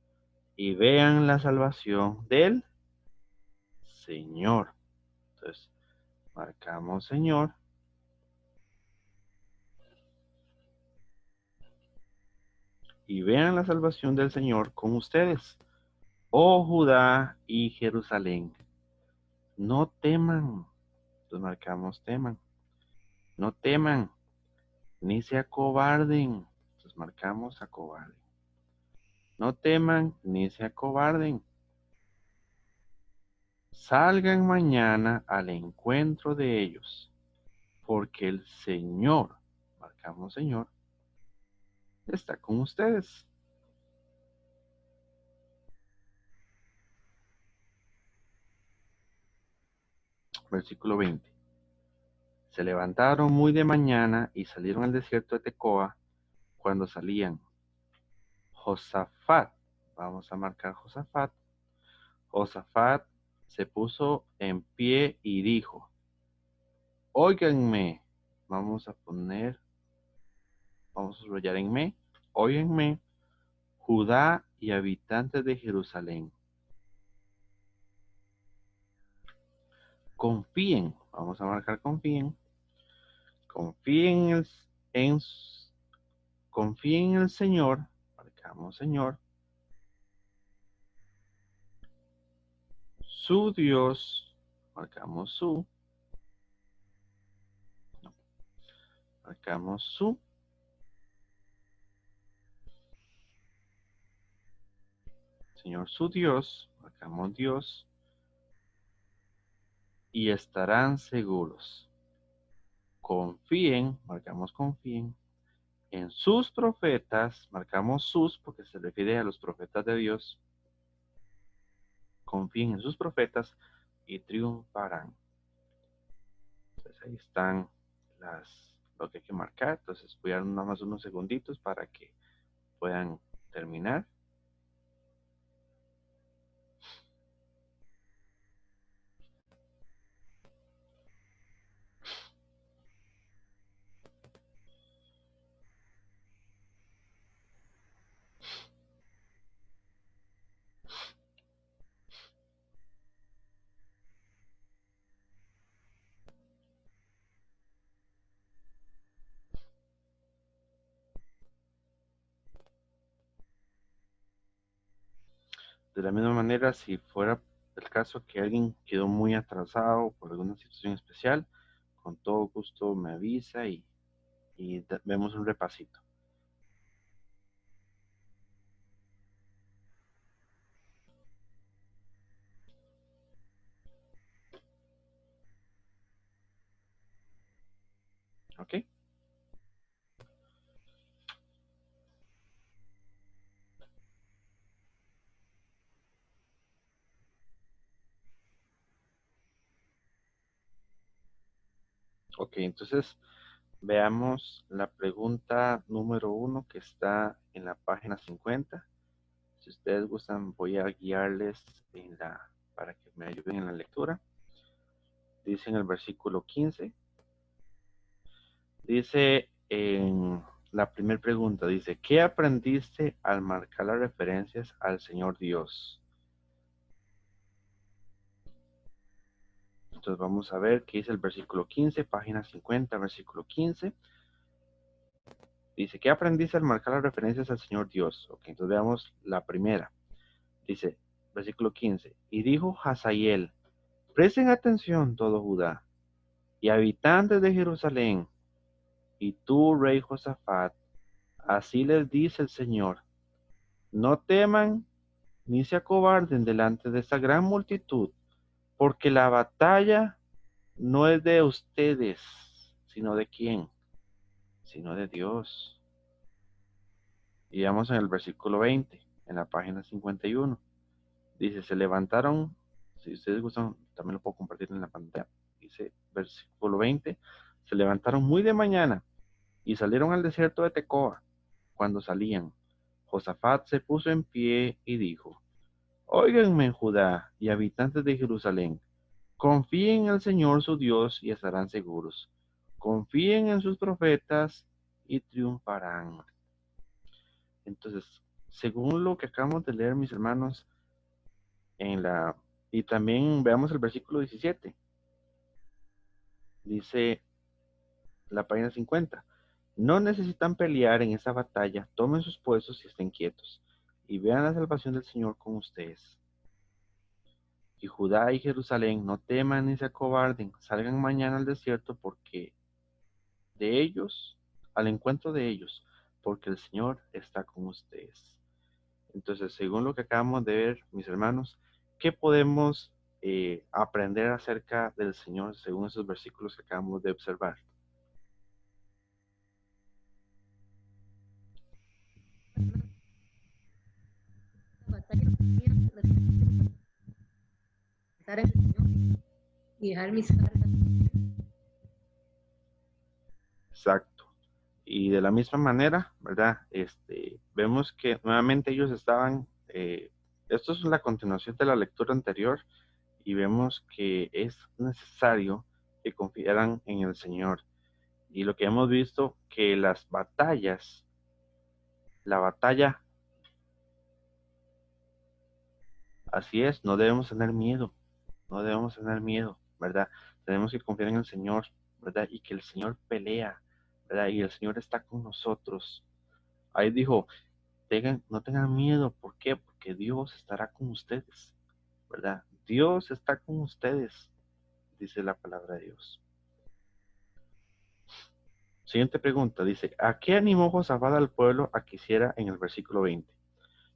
Y vean la salvación del Señor. Entonces, marcamos Señor. Y vean la salvación del Señor con ustedes. Oh Judá y Jerusalén. No teman. Entonces marcamos teman. No teman. Ni se acobarden. Entonces marcamos acobarden. No teman ni se acobarden. Salgan mañana al encuentro de ellos, porque el Señor, marcamos Señor, está con ustedes. Versículo 20. Se levantaron muy de mañana y salieron al desierto de Tecoa. Cuando salían, Josafat, vamos a marcar Josafat. Josafat se puso en pie y dijo, óiganme, vamos a subrayar en me, óiganme, Judá y habitantes de Jerusalén. Confíen, vamos a marcar confíen. Confíen en, confíen en el Señor, marcamos Señor, su Dios, marcamos su, no, marcamos su, Señor su Dios, marcamos Dios, y estarán seguros. Confíen, marcamos confíen, en sus profetas, marcamos sus porque se refiere a los profetas de Dios. Confíen en sus profetas y triunfarán. Entonces ahí están lo que hay que marcar. Entonces voy a dar nada más unos segunditos para que puedan terminar. De la misma manera, si fuera el caso que alguien quedó muy atrasado por alguna situación especial, con todo gusto me avisa y vemos un repasito. ¿Ok? Ok, entonces veamos la pregunta número 1 que está en la página 50. Si ustedes gustan, voy a guiarles para que me ayuden en la lectura. Dice en el versículo 15. Dice en la primera pregunta, dice, ¿qué aprendiste al marcar las referencias al Señor Dios? Entonces vamos a ver qué dice el versículo 15, página 50, versículo 15. Dice, ¿qué aprendiste al marcar las referencias al Señor Dios? Ok, entonces veamos la primera. Dice, versículo 15, y dijo Hazael, presten atención todo Judá y habitantes de Jerusalén, y tú, rey Josafat, así les dice el Señor, no teman ni se acobarden delante de esta gran multitud, porque la batalla no es de ustedes, sino de quién, sino de Dios. Y vamos en el versículo 20, en la página 51. Dice, se levantaron, si ustedes gustan, también lo puedo compartir en la pantalla. Dice, versículo 20, se levantaron muy de mañana y salieron al desierto de Tecoa. Cuando salían, Josafat se puso en pie y dijo, óiganme Judá y habitantes de Jerusalén, confíen en el Señor su Dios y estarán seguros. Confíen en sus profetas y triunfarán. Entonces, según lo que acabamos de leer, mis hermanos, y también veamos el versículo 17. Dice la página 50. No necesitan pelear en esa batalla, tomen sus puestos y estén quietos, y vean la salvación del Señor con ustedes. Y Judá y Jerusalén no teman ni se acobarden, salgan mañana al desierto al encuentro de ellos, porque el Señor está con ustedes. Entonces, según lo que acabamos de ver, mis hermanos, ¿qué podemos aprender acerca del Señor según esos versículos que acabamos de observar? Estar en el Señor y dejar mis cargas. Exacto. Y de la misma manera, ¿verdad? Vemos que nuevamente ellos estaban, esto es la continuación de la lectura anterior, y vemos que es necesario que confiaran en el Señor. Y lo que hemos visto, que las batallas, la batalla, así es, no debemos tener miedo, no debemos tener miedo, ¿verdad? Tenemos que confiar en el Señor, ¿verdad? Y que el Señor pelea, ¿verdad? Y el Señor está con nosotros. Ahí dijo, no tengan miedo, ¿por qué? Porque Dios estará con ustedes, ¿verdad? Dios está con ustedes, dice la palabra de Dios. Siguiente pregunta, dice, ¿a qué animó Josafat al pueblo a que hiciera en el versículo 20?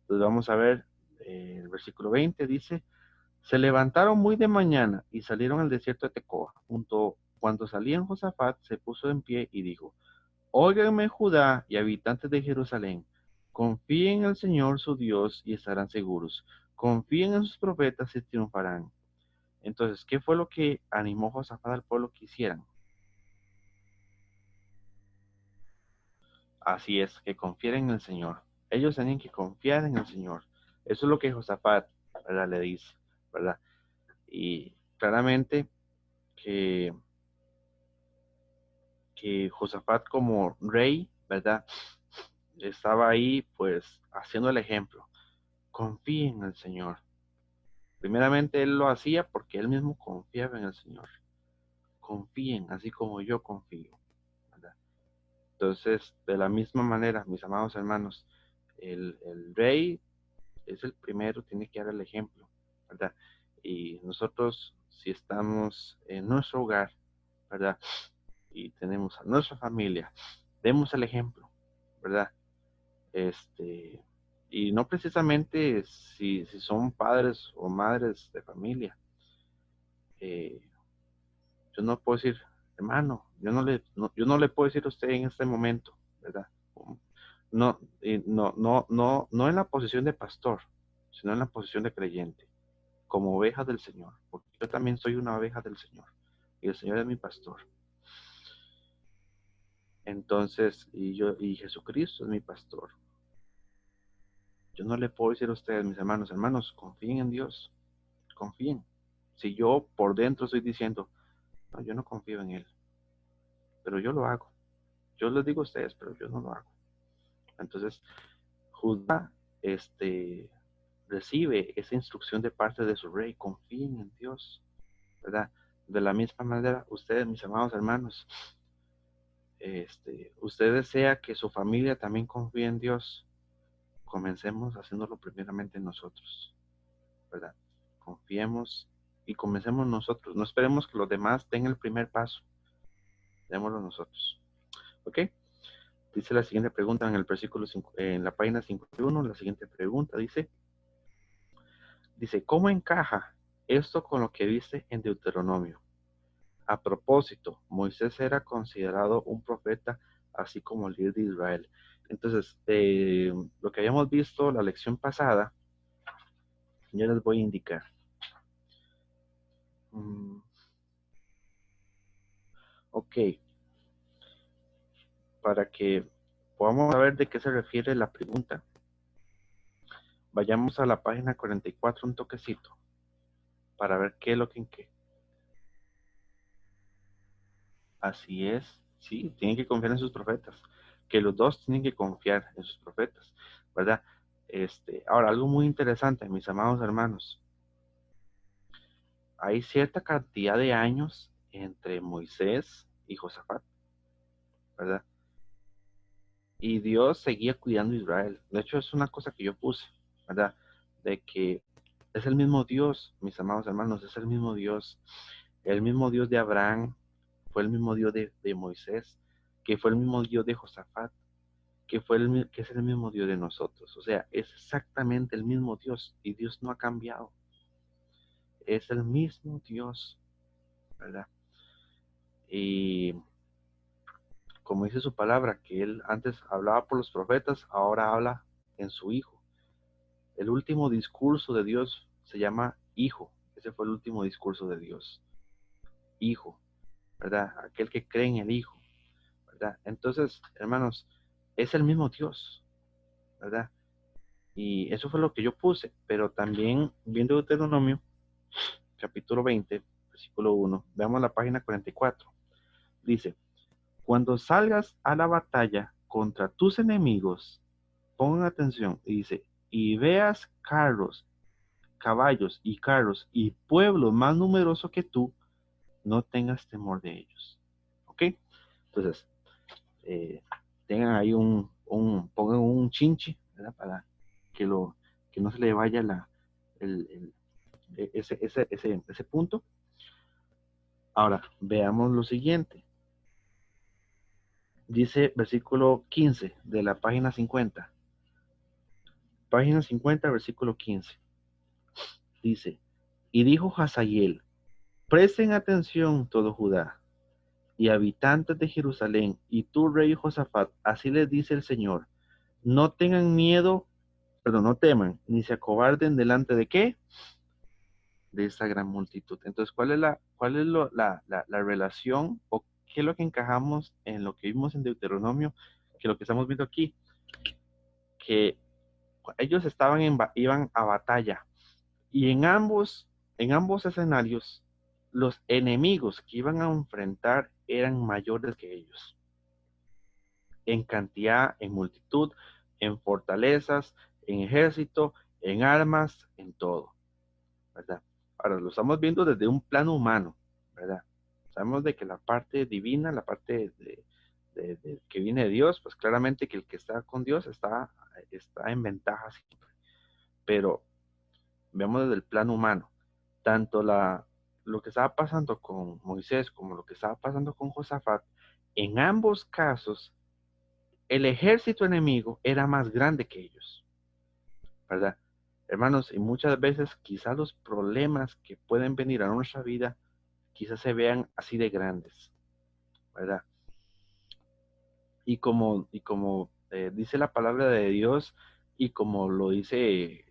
Entonces vamos a ver, el versículo 20 dice, se levantaron muy de mañana y salieron al desierto de Tecoa. Cuando salían Josafat se puso en pie y dijo, óiganme Judá y habitantes de Jerusalén, confíen en el Señor su Dios y estarán seguros. Confíen en sus profetas y triunfarán. Entonces, ¿qué fue lo que animó Josafat al pueblo que hicieran? Así es, que confíen en el Señor. Ellos tenían que confiar en el Señor. Eso es lo que Josafat, ¿verdad?, le dice, ¿verdad? Y claramente que Josafat como rey, ¿verdad?, estaba ahí pues haciendo el ejemplo. Confíen en el Señor. Primeramente él lo hacía porque él mismo confiaba en el Señor. Confíen así como yo confío, ¿verdad? Entonces, de la misma manera, mis amados hermanos, el rey es el primero, tiene que dar el ejemplo, ¿verdad? Y nosotros, si estamos en nuestro hogar, ¿verdad? Y tenemos a nuestra familia, demos el ejemplo, ¿verdad? Y no precisamente si son padres o madres de familia. Yo no puedo decir, hermano, yo no le puedo decir a usted en este momento, ¿verdad? No, no en la posición de pastor, sino en la posición de creyente, como oveja del Señor, porque yo también soy una oveja del Señor, y el Señor es mi pastor. Entonces, y Jesucristo es mi pastor. Yo no le puedo decir a ustedes, mis hermanos, confíen en Dios, confíen. Si yo por dentro estoy diciendo, no, yo no confío en Él, pero yo lo hago. Yo les digo a ustedes, pero yo no lo hago. Entonces, Judá, recibe esa instrucción de parte de su rey, confíen en Dios, ¿verdad? de la misma manera, ustedes, mis amados hermanos, usted desea que su familia también confíe en Dios, comencemos haciéndolo primeramente nosotros, ¿verdad? Confiemos y comencemos nosotros. No esperemos que los demás den el primer paso. Démoslo nosotros. ¿Ok? Dice la siguiente pregunta en el versículo 5, en la página 51, la siguiente pregunta dice, ¿cómo encaja esto con lo que dice en Deuteronomio? A propósito, Moisés era considerado un profeta, así como el líder de Israel. Entonces, lo que habíamos visto la lección pasada, yo les voy a indicar. Ok, para que podamos saber de qué se refiere la pregunta, vayamos a la página 44 un toquecito, para ver qué es lo que en qué. Así es, sí, tienen que confiar en sus profetas, que los dos tienen que confiar en sus profetas, ¿verdad? Ahora, algo muy interesante, mis amados hermanos, hay cierta cantidad de años entre Moisés y Josafat, ¿verdad? Y Dios seguía cuidando a Israel. De hecho, es una cosa que yo puse, ¿verdad? De que es el mismo Dios, mis amados hermanos, es el mismo Dios de Abraham, fue el mismo Dios de Moisés, que fue el mismo Dios de Josafat, que es el mismo Dios de nosotros. O sea, es exactamente el mismo Dios y Dios no ha cambiado. Es el mismo Dios, ¿verdad? Y como dice su palabra, que él antes hablaba por los profetas, ahora habla en su Hijo. El último discurso de Dios se llama Hijo. Ese fue el último discurso de Dios. Hijo, ¿verdad? Aquel que cree en el Hijo, ¿verdad? Entonces, hermanos, es el mismo Dios, ¿verdad? Y eso fue lo que yo puse, pero también viendo Deuteronomio, capítulo 20, versículo 1, veamos la página 44. Dice, cuando salgas a la batalla contra tus enemigos, pongan atención, y dice, y veas caballos y carros y pueblos más numerosos que tú, no tengas temor de ellos. ¿Ok? Entonces, tengan ahí pongan un chinche, ¿verdad? Para que no se le vaya ese punto. Ahora, veamos lo siguiente. Dice versículo 15 de la página 50. Página 50, versículo 15. Dice, y dijo Hazael, presten atención todo Judá y habitantes de Jerusalén, y tú, rey Josafat, así les dice el Señor, no tengan miedo, perdón, no teman, ni se acobarden delante de qué, de esta gran multitud. Entonces, ¿cuál es la relación o qué es lo que encajamos en lo que vimos en Deuteronomio, que lo que estamos viendo aquí? Que ellos iban a batalla y en ambos escenarios los enemigos que iban a enfrentar eran mayores que ellos, en cantidad, en multitud, en fortalezas, en ejército, en armas, en todo, ¿verdad? Ahora lo estamos viendo desde un plano humano, ¿verdad? Sabemos de que la parte divina, la parte que viene de Dios, pues claramente que el que está con Dios está en ventaja siempre. Pero vemos desde el plano humano, tanto lo que estaba pasando con Moisés como lo que estaba pasando con Josafat, en ambos casos, el ejército enemigo era más grande que ellos, ¿verdad? Hermanos, y muchas veces quizás los problemas que pueden venir a nuestra vida, quizás se vean así de grandes, ¿verdad? Y como dice la palabra de Dios, y como lo dice,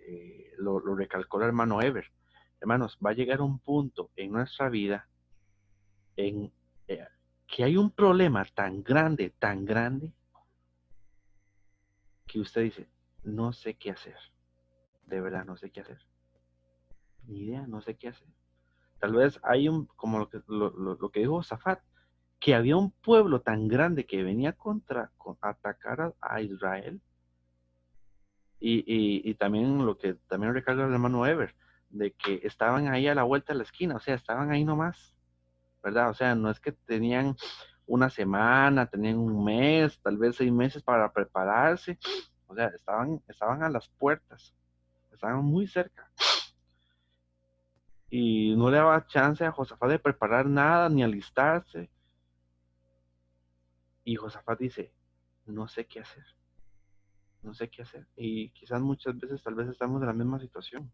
lo recalcó el hermano Ever, hermanos, va a llegar un punto en nuestra vida en que hay un problema tan grande, que usted dice, no sé qué hacer. De verdad, no sé qué hacer. Ni idea, no sé qué hacer. Tal vez hay como lo que dijo Zafat, que había un pueblo tan grande que venía atacar a Israel. Y también lo que también recarga el hermano Ever, de que estaban ahí a la vuelta de la esquina, o sea, estaban ahí nomás, ¿verdad? O sea, no es que tenían una semana, tenían un mes, tal vez 6 meses para prepararse. O sea, estaban a las puertas, estaban muy cerca. Y no le daba chance a Josafat de preparar nada ni alistarse. Y Josafat dice, no sé qué hacer, no sé qué hacer. Y quizás muchas veces, tal vez estamos en la misma situación,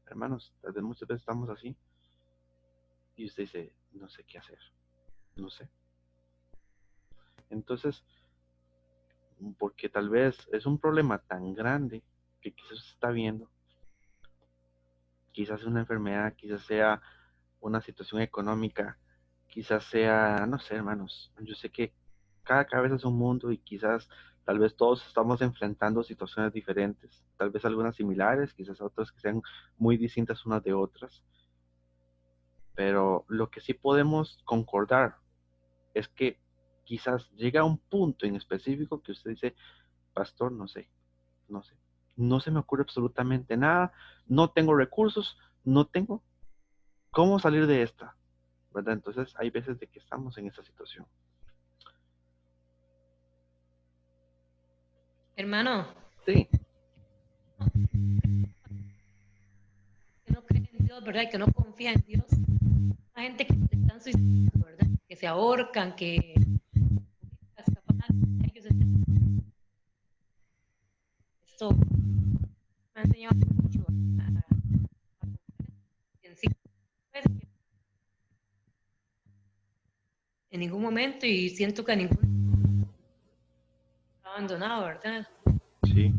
hermanos, tal vez muchas veces estamos así. Y usted dice, no sé qué hacer, no sé. Entonces, porque tal vez es un problema tan grande que quizás se está viendo, quizás una enfermedad, quizás sea una situación económica, quizás sea, no sé, hermanos, yo sé que cada cabeza es un mundo y quizás tal vez todos estamos enfrentando situaciones diferentes, tal vez algunas similares, quizás otras que sean muy distintas unas de otras, pero lo que sí podemos concordar es que quizás llega a un punto en específico que usted dice, pastor, no sé, no sé, no se me ocurre absolutamente nada, no tengo recursos, no tengo cómo salir de esta, ¿verdad? Entonces hay veces de que estamos en esa situación. Hermano, Sí, que no cree en Dios, ¿verdad? Y que no confía en Dios. Hay gente que se están suicidando, ¿verdad? Que se ahorcan, que escapan. Ellos esto me ha enseñado mucho a en sí, pues, en ningún momento y siento que a ningún abandonado, ¿verdad? sí,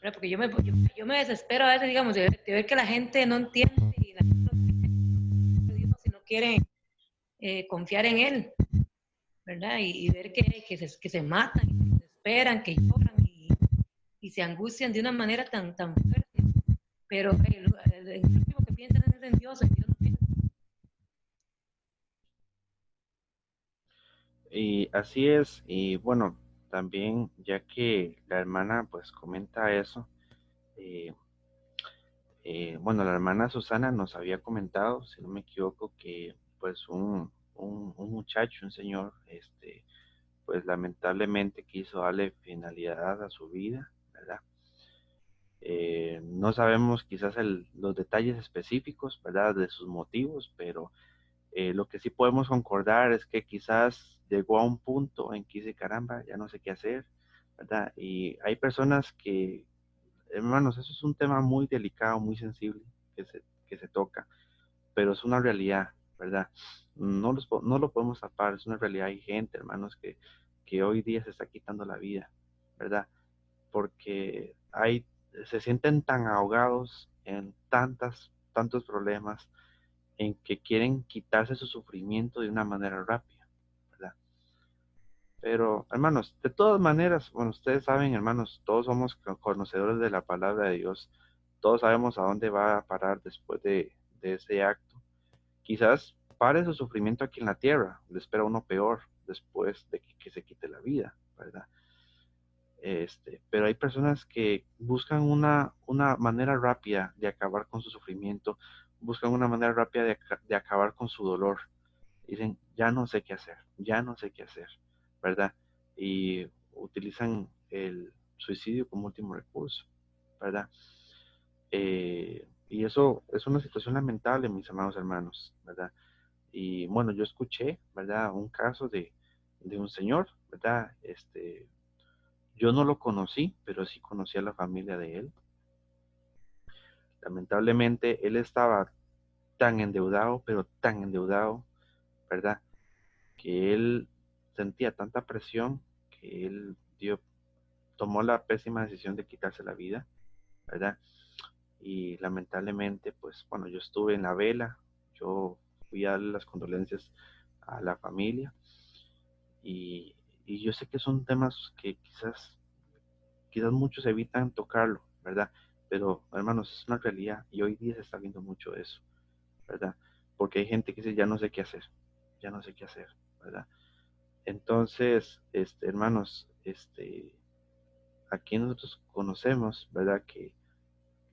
¿Verdad? Porque yo me desespero a veces, digamos, de ver que la gente no entiende y la gente no quiere a Dios y no quiere confiar en Él, ¿verdad? Y ver que se matan, que se desesperan, que lloran y se angustian de una manera tan fuerte. Pero el último que piensan es en Dios no piensa. y así es. Y bueno, también ya que la hermana pues comenta eso, eh, bueno, la hermana Susana nos había comentado, si no me equivoco, que pues un muchacho, un señor, pues lamentablemente quiso darle finalidad a su vida, ¿verdad? No sabemos quizás los detalles específicos, ¿verdad? De sus motivos, pero lo que sí podemos concordar es que quizás llegó a un punto en que dice, caramba, ya no sé qué hacer, ¿verdad? Y hay personas que, hermanos, eso es un tema muy delicado, muy sensible que se toca, pero es una realidad, ¿verdad? No lo podemos tapar, es una realidad. Hay gente, hermanos, que hoy día se está quitando la vida, ¿verdad? Porque se sienten tan ahogados en tantos problemas, en que quieren quitarse su sufrimiento de una manera rápida, ¿verdad? Pero, hermanos, de todas maneras, bueno, ustedes saben, hermanos, todos somos conocedores de la palabra de Dios, todos sabemos a dónde va a parar después de ese acto. Quizás pare su sufrimiento aquí en la tierra, le espera uno peor después de que se quite la vida, ¿verdad? Pero hay personas que buscan una manera rápida de acabar con su sufrimiento, buscan una manera rápida de acabar con su dolor. Dicen, ya no sé qué hacer, ya no sé qué hacer, ¿verdad? Y utilizan el suicidio como último recurso, ¿verdad? Y eso es una situación lamentable, mis amados hermanos, ¿verdad? Y bueno, yo escuché, ¿verdad? Un caso de un señor, ¿verdad? Yo no lo conocí, pero sí conocí a la familia de él. Lamentablemente, él estaba tan endeudado, pero tan endeudado, ¿verdad? Que él sentía tanta presión que él tomó la pésima decisión de quitarse la vida, ¿verdad? Y lamentablemente, pues bueno, yo estuve en la vela, yo fui a darle las condolencias a la familia y, y yo sé que son temas que quizás muchos evitan tocarlo, ¿verdad? Pero hermanos, es una realidad y hoy día se está viendo mucho eso, ¿verdad? Porque hay gente que dice, ya no sé qué hacer, ya no sé qué hacer, ¿verdad? Entonces, hermanos, aquí nosotros conocemos, ¿verdad? Que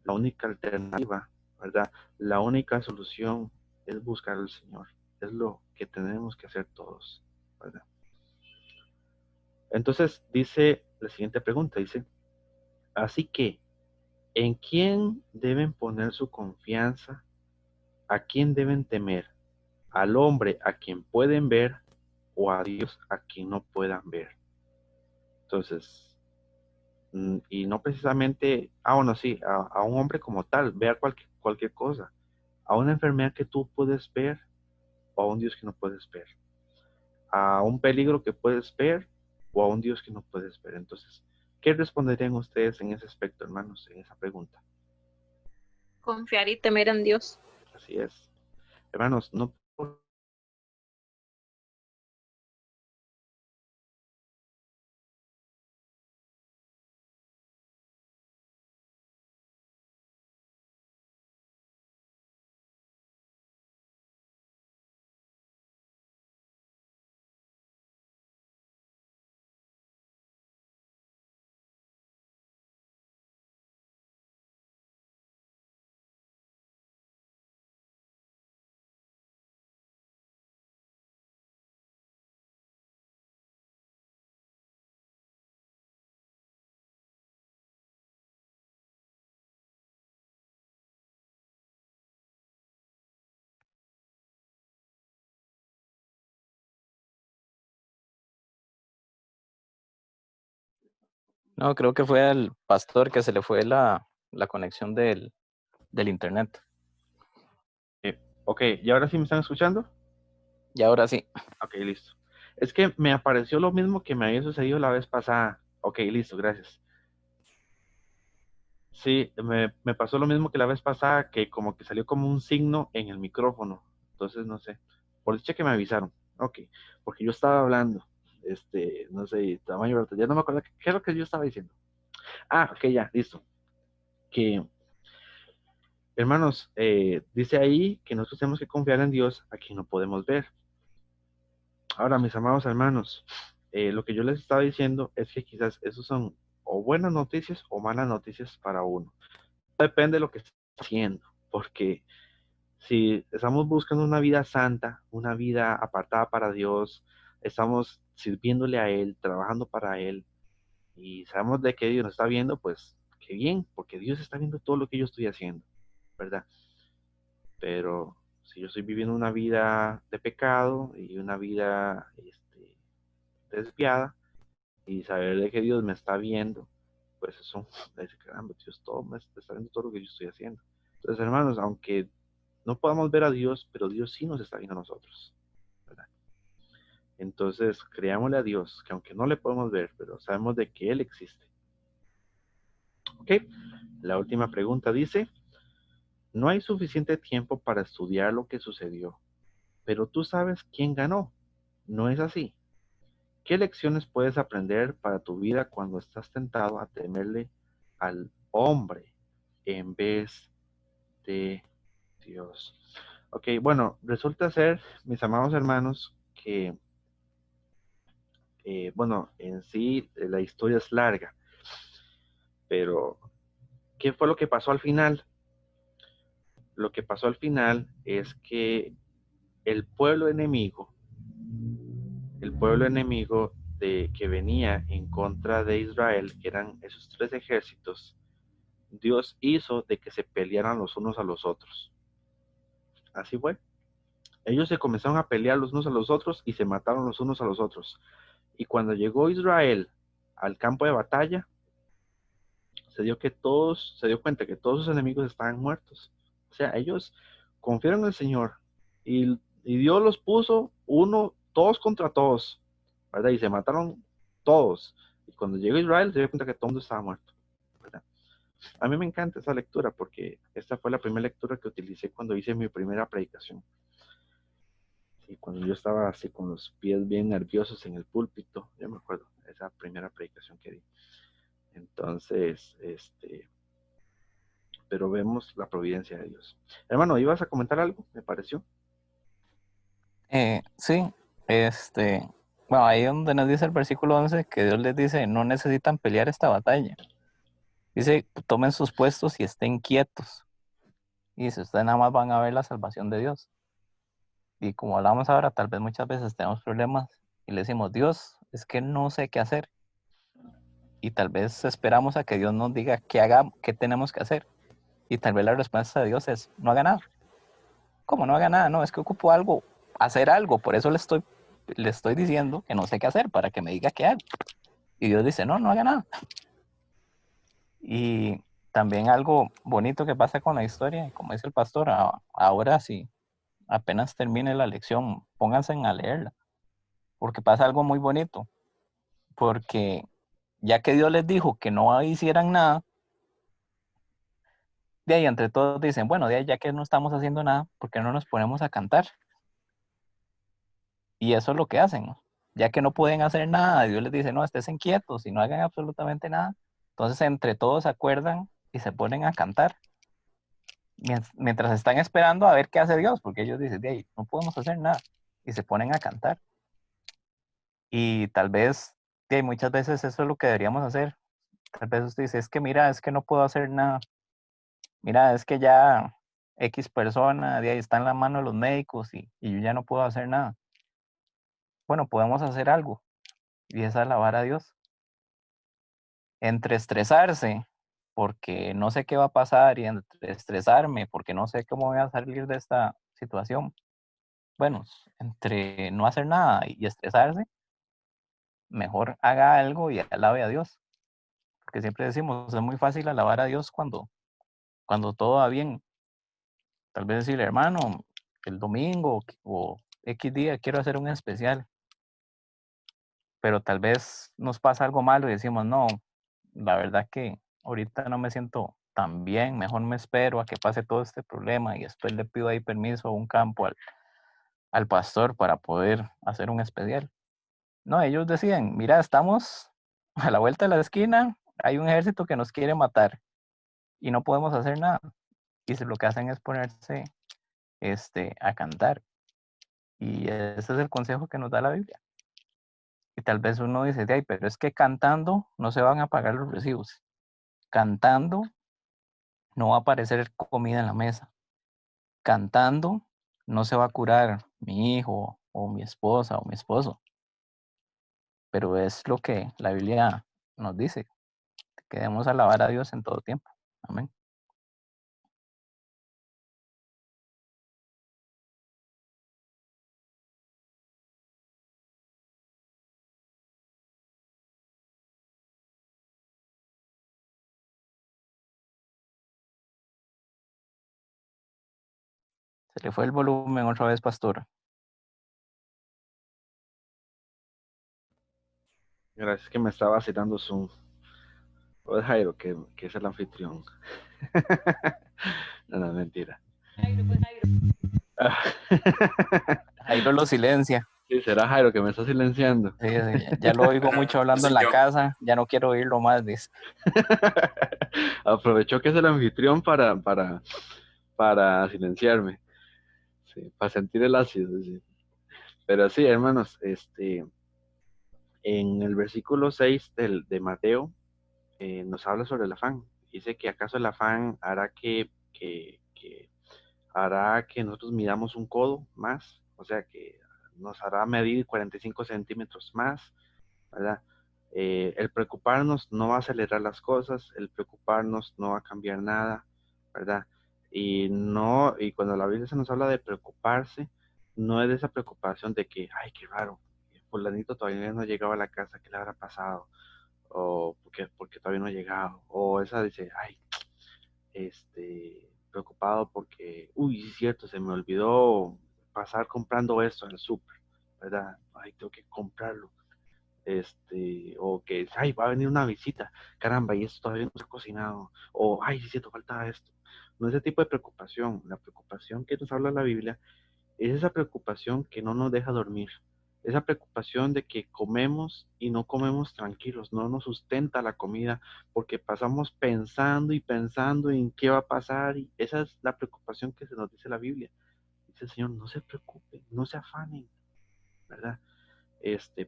la única alternativa, ¿verdad? La única solución es buscar al Señor. Es lo que tenemos que hacer todos, ¿verdad? Entonces dice la siguiente pregunta, dice, así que, ¿en quién deben poner su confianza? ¿A quién deben temer? ¿Al hombre a quien pueden ver o a Dios a quien no puedan ver? Entonces, y no precisamente, bueno, sí, a un hombre como tal, vea cualquier cosa, a una enfermedad que tú puedes ver o a un Dios que no puedes ver, a un peligro que puedes ver o a un Dios que no puedes ver. Entonces, ¿qué responderían ustedes en ese aspecto, hermanos, en esa pregunta? Confiar y temer en Dios. Así es. Hermanos, No, creo que fue al pastor que se le fue la conexión del internet. ok, ¿y ahora sí me están escuchando? Y ahora sí. Ok, listo. Es que me apareció lo mismo que me había sucedido la vez pasada. Ok, listo, gracias. Sí, me pasó lo mismo que la vez pasada, que como que salió como un signo en el micrófono. Entonces, no sé. Por dicha que me avisaron. Ok, porque yo estaba hablando. No sé, tamaño, ya no me acuerdo qué es lo que yo estaba diciendo. Ah, ok, ya, listo. Que, hermanos, dice ahí que nosotros tenemos que confiar en Dios a quien no podemos ver. Ahora, mis amados hermanos, lo que yo les estaba diciendo es que quizás esos son o buenas noticias o malas noticias para uno. Depende de lo que esté haciendo, porque si estamos buscando una vida santa, una vida apartada para Dios, estamos sirviéndole a Él, trabajando para Él, y sabemos de que Dios nos está viendo, pues qué bien, porque Dios está viendo todo lo que yo estoy haciendo, ¿verdad? Pero si yo estoy viviendo una vida de pecado y una vida desviada, y saber de que Dios me está viendo, pues eso, dice, caramba, Dios todo me está viendo todo lo que yo estoy haciendo. Entonces, hermanos, aunque no podamos ver a Dios, pero Dios sí nos está viendo a nosotros, ¿verdad? Entonces, creámosle a Dios, que aunque no le podemos ver, pero sabemos de que Él existe. Ok, la última pregunta dice, no hay suficiente tiempo para estudiar lo que sucedió, pero tú sabes quién ganó. ¿No es así? ¿Qué lecciones puedes aprender para tu vida cuando estás tentado a temerle al hombre en vez de Dios? Ok, bueno, resulta ser, mis amados hermanos, que, bueno, en sí la historia es larga, pero ¿qué fue lo que pasó al final? Lo que pasó al final es que el pueblo enemigo, el pueblo enemigo que venía en contra de Israel, que eran esos tres ejércitos, Dios hizo de que se pelearan los unos a los otros. Así fue. Ellos se comenzaron a pelear los unos a los otros y se mataron los unos a los otros. Y cuando llegó Israel al campo de batalla, se dio cuenta que todos sus enemigos estaban muertos. O sea, ellos confiaron en el Señor y Dios los puso todos contra todos, ¿verdad? Y se mataron todos. Y cuando llegó Israel, se dio cuenta que todo el mundo estaba muerto, ¿verdad? A mí me encanta esa lectura porque esta fue la primera lectura que utilicé cuando hice mi primera predicación. Y cuando yo estaba así con los pies bien nerviosos en el púlpito, yo me acuerdo, esa primera predicación que di. Entonces, pero vemos la providencia de Dios. Hermano, ¿ibas a comentar algo? Me pareció. Sí, bueno, ahí donde nos dice el versículo 11 que Dios les dice, no necesitan pelear esta batalla. Dice, tomen sus puestos y estén quietos. Y si ustedes nada más van a ver la salvación de Dios. Y como hablamos ahora, tal vez muchas veces tenemos problemas y le decimos, Dios, es que no sé qué hacer. Y tal vez esperamos a que Dios nos diga qué hagamos, qué tenemos que hacer. Y tal vez la respuesta de Dios es, no haga nada. ¿Cómo no haga nada? No, es que ocupo algo, hacer algo. Por eso le estoy diciendo que no sé qué hacer para que me diga qué hago. Y Dios dice, no, no haga nada. Y también algo bonito que pasa con la historia, como dice el pastor, ahora sí, apenas termine la lección, pónganse a leerla, porque pasa algo muy bonito, porque ya que Dios les dijo que no hicieran nada, de ahí entre todos dicen, bueno, de ahí ya que no estamos haciendo nada, ¿por qué no nos ponemos a cantar? Y eso es lo que hacen, ¿no? Ya que no pueden hacer nada, Dios les dice, no, estén quietos y no hagan absolutamente nada. Entonces entre todos se acuerdan y se ponen a cantar. Mientras están esperando a ver qué hace Dios, porque ellos dicen, de ahí, no podemos hacer nada. Y se ponen a cantar. Y tal vez, de ahí, muchas veces eso es lo que deberíamos hacer. Tal vez usted dice, es que mira, es que no puedo hacer nada. Mira, es que ya X persona, de ahí está en la mano de los médicos y yo ya no puedo hacer nada. Bueno, podemos hacer algo. Y es alabar a Dios. Entre estresarse porque no sé qué va a pasar y entre estresarme porque no sé cómo voy a salir de esta situación. Bueno, entre no hacer nada y estresarse, mejor haga algo y alabe a Dios. Porque siempre decimos, es muy fácil alabar a Dios cuando todo va bien. Tal vez decirle, hermano, el domingo o X día quiero hacer un especial. Pero tal vez nos pasa algo malo y decimos, no, la verdad que ahorita no me siento tan bien, mejor me espero a que pase todo este problema y después le pido ahí permiso a un campo al pastor para poder hacer un especial. No, ellos decían, mira, estamos a la vuelta de la esquina, hay un ejército que nos quiere matar y no podemos hacer nada. Y lo que hacen es ponerse a cantar. Y ese es el consejo que nos da la Biblia. Y tal vez uno dice, ay, pero es que cantando no se van a pagar los recibos. Cantando no va a aparecer comida en la mesa. Cantando no se va a curar mi hijo o mi esposa o mi esposo. Pero es lo que la Biblia nos dice, que debemos alabar a Dios en todo tiempo. Amén. Se le fue el volumen otra vez, pastor. Gracias que me estaba citando Zoom. O es Jairo, que es el anfitrión. No, no, mentira. Jairo lo silencia. Sí, será Jairo que me está silenciando. Sí, ya lo oigo mucho hablando en la casa, ya no quiero oírlo más, dice. Aprovechó que es el anfitrión para silenciarme. Sí, para sentir el ácido. Sí. Pero sí, hermanos, en el versículo 6 de Mateo nos habla sobre el afán. Dice que acaso el afán hará hará que nosotros midamos un codo más, o sea que nos hará medir 45 centímetros más, ¿verdad? El preocuparnos no va a acelerar las cosas, el preocuparnos no va a cambiar nada, ¿verdad? Y cuando la Biblia se nos habla de preocuparse, no es de esa preocupación de que, ay, qué raro, fulanito todavía no ha llegado a la casa, ¿qué le habrá pasado? O porque todavía no ha llegado, o esa dice, ay, preocupado porque, uy, sí es cierto, se me olvidó pasar comprando esto en el súper, ¿verdad? Ay, tengo que comprarlo. O que, ay, va a venir una visita, caramba, y esto todavía no se ha cocinado, o, ay, sí es cierto, falta esto. No es ese tipo de preocupación. La preocupación que nos habla la Biblia es esa preocupación que no nos deja dormir, esa preocupación de que comemos y no comemos tranquilos, no nos sustenta la comida porque pasamos pensando y pensando en qué va a pasar, y esa es la preocupación que se nos dice la Biblia. Dice el Señor, no se preocupen, no se afanen, ¿verdad?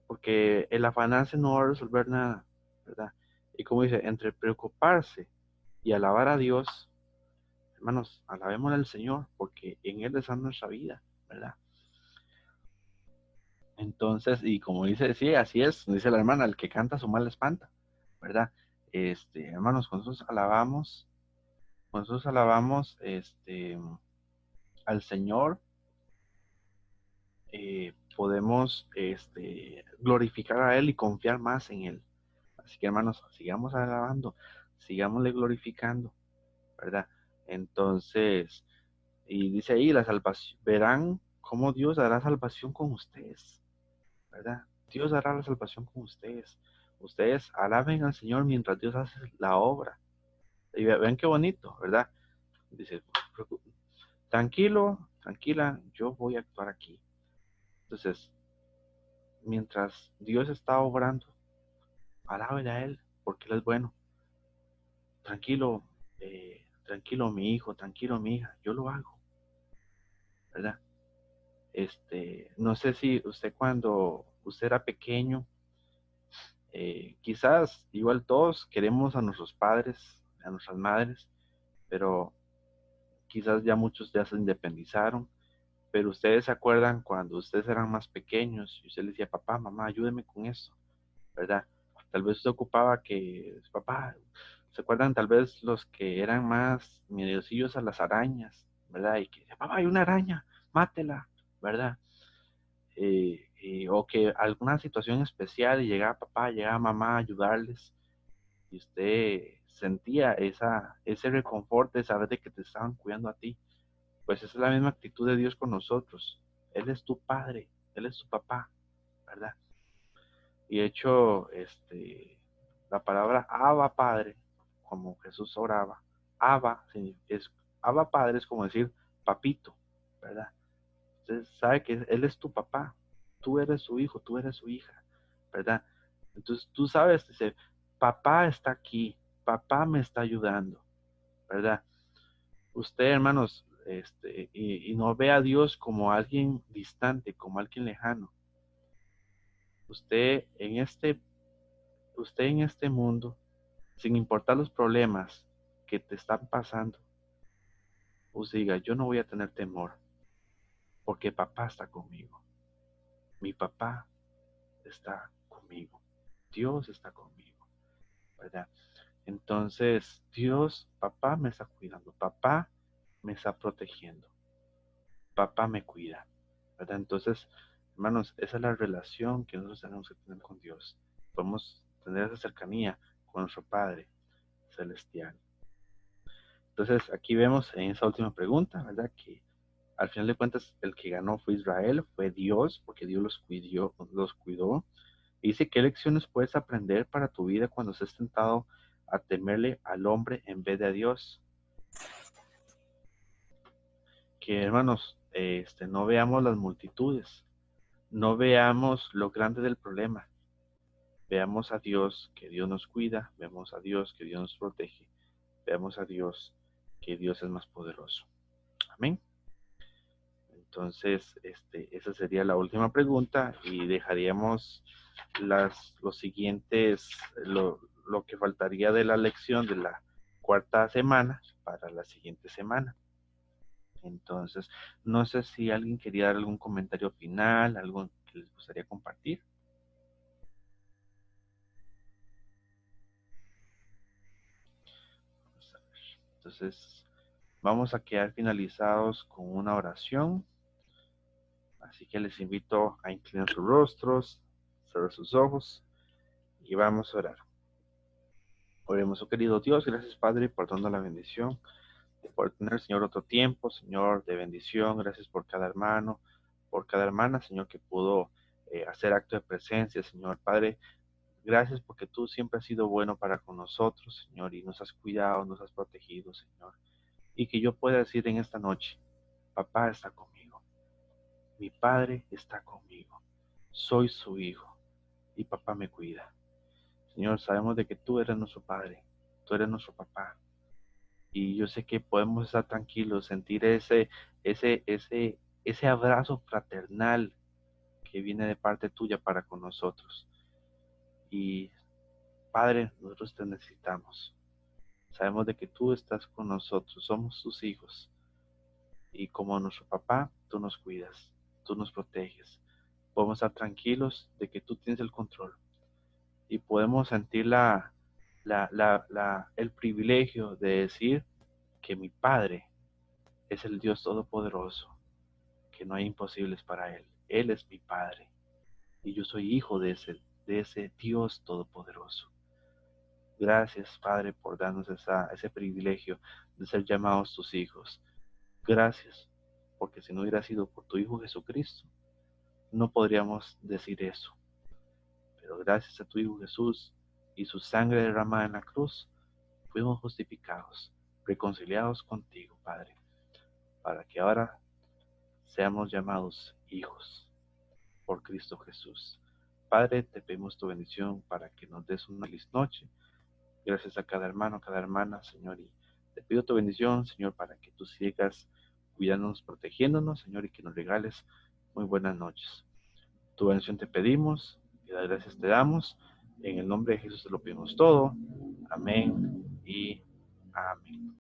Porque el afanarse no va a resolver nada, ¿verdad? Y como dice, entre preocuparse y alabar a Dios, hermanos, alabémosle al Señor porque en Él está nuestra vida, ¿verdad? Entonces, y como dice, sí, así es, dice la hermana, el que canta su mal espanta, ¿verdad? Hermanos, cuando nosotros alabamos, al Señor, podemos, glorificar a Él y confiar más en Él. Así que, hermanos, sigamos alabando, sigámosle glorificando, ¿verdad? Entonces, y dice ahí, la salvación, verán cómo Dios hará salvación con ustedes, ¿verdad? Dios hará la salvación con ustedes. Ustedes alaben al Señor mientras Dios hace la obra. Y vean qué bonito, ¿verdad? Dice, tranquilo, tranquila, yo voy a actuar aquí. Entonces, mientras Dios está obrando, alábele a Él, porque Él es bueno. Tranquilo, tranquilo mi hijo, tranquilo mi hija, yo lo hago, ¿verdad? No sé si usted cuando usted era pequeño, quizás igual todos queremos a nuestros padres, a nuestras madres, pero quizás ya muchos ya se independizaron, pero ustedes se acuerdan cuando ustedes eran más pequeños y usted les decía, papá, mamá, ayúdeme con esto, ¿verdad? Tal vez usted ocupaba que, papá, ¿se acuerdan tal vez los que eran más miediosillos a las arañas, ¿verdad? Y que, papá, hay una araña, mátela, ¿verdad? O que alguna situación especial y llegaba papá, llegaba mamá a ayudarles y usted sentía ese reconfort de saber de que te estaban cuidando a ti. Pues esa es la misma actitud de Dios con nosotros. Él es tu padre, Él es tu papá, ¿verdad? Y de hecho, la palabra Abba Padre, como Jesús oraba, Abba, Abba Padre es como decir papito, ¿verdad? Usted sabe que Él es tu papá, tú eres su hijo, tú eres su hija, ¿verdad? Entonces tú sabes, dice, papá está aquí, papá me está ayudando, ¿verdad? Usted, hermanos, y no ve a Dios como alguien distante, como alguien lejano. Usted en este, usted en este mundo, sin importar los problemas que te están pasando, usted diga, yo no voy a tener temor, porque papá está conmigo. Mi papá está conmigo. Dios está conmigo, ¿verdad? Entonces, Dios, papá me está cuidando, papá me está protegiendo, papá me cuida, ¿verdad? Entonces, hermanos, esa es la relación que nosotros tenemos que tener con Dios. Podemos tener esa cercanía con nuestro Padre Celestial. Entonces, aquí vemos en esa última pregunta, ¿verdad? Que al final de cuentas, el que ganó fue Israel, fue Dios, porque Dios los cuidó. Y dice, ¿qué lecciones puedes aprender para tu vida cuando estés tentado a temerle al hombre en vez de a Dios? Que hermanos, no veamos las multitudes, no veamos lo grande del problema. Veamos a Dios, que Dios nos cuida, veamos a Dios, que Dios nos protege, veamos a Dios, que Dios es más poderoso. Amén. Entonces, esa sería la última pregunta y dejaríamos los siguientes, lo que faltaría de la lección de la cuarta semana para la siguiente semana. Entonces, no sé si alguien quería dar algún comentario final, algo que les gustaría compartir. Entonces, vamos a quedar finalizados con una oración. Así que les invito a inclinar sus rostros, cerrar sus ojos y vamos a orar. Oremos, oh querido Dios, gracias Padre por darnos la bendición de poder tener, Señor, otro tiempo, Señor, de bendición. Gracias por cada hermano, por cada hermana, Señor, que pudo hacer acto de presencia, Señor. Padre, gracias porque tú siempre has sido bueno para con nosotros, Señor, y nos has cuidado, nos has protegido, Señor. Y que yo pueda decir en esta noche, papá está conmigo, mi Padre está conmigo, soy su hijo y papá me cuida. Señor, sabemos de que tú eres nuestro Padre, tú eres nuestro papá. Y yo sé que podemos estar tranquilos, sentir ese abrazo fraternal que viene de parte tuya para con nosotros. Y Padre, nosotros te necesitamos. Sabemos de que tú estás con nosotros, somos tus hijos. Y como nuestro papá, tú nos cuidas, tú nos proteges, podemos estar tranquilos de que tú tienes el control y podemos sentir el privilegio de decir que mi Padre es el Dios Todopoderoso, que no hay imposibles para Él. Él es mi Padre y yo soy hijo de ese Dios Todopoderoso. Gracias, Padre, por darnos ese privilegio de ser llamados tus hijos. Gracias, porque si no hubiera sido por tu Hijo Jesucristo, no podríamos decir eso. Pero gracias a tu Hijo Jesús y su sangre derramada en la cruz, fuimos justificados, reconciliados contigo, Padre, para que ahora seamos llamados hijos por Cristo Jesús. Padre, te pedimos tu bendición para que nos des una feliz noche. Gracias a cada hermano, cada hermana, Señor, y te pido tu bendición, Señor, para que tú sigas cuidándonos, protegiéndonos, Señor, y que nos regales muy buenas noches. Tu bendición te pedimos y las gracias te damos. En el nombre de Jesús te lo pedimos todo. Amén y amén.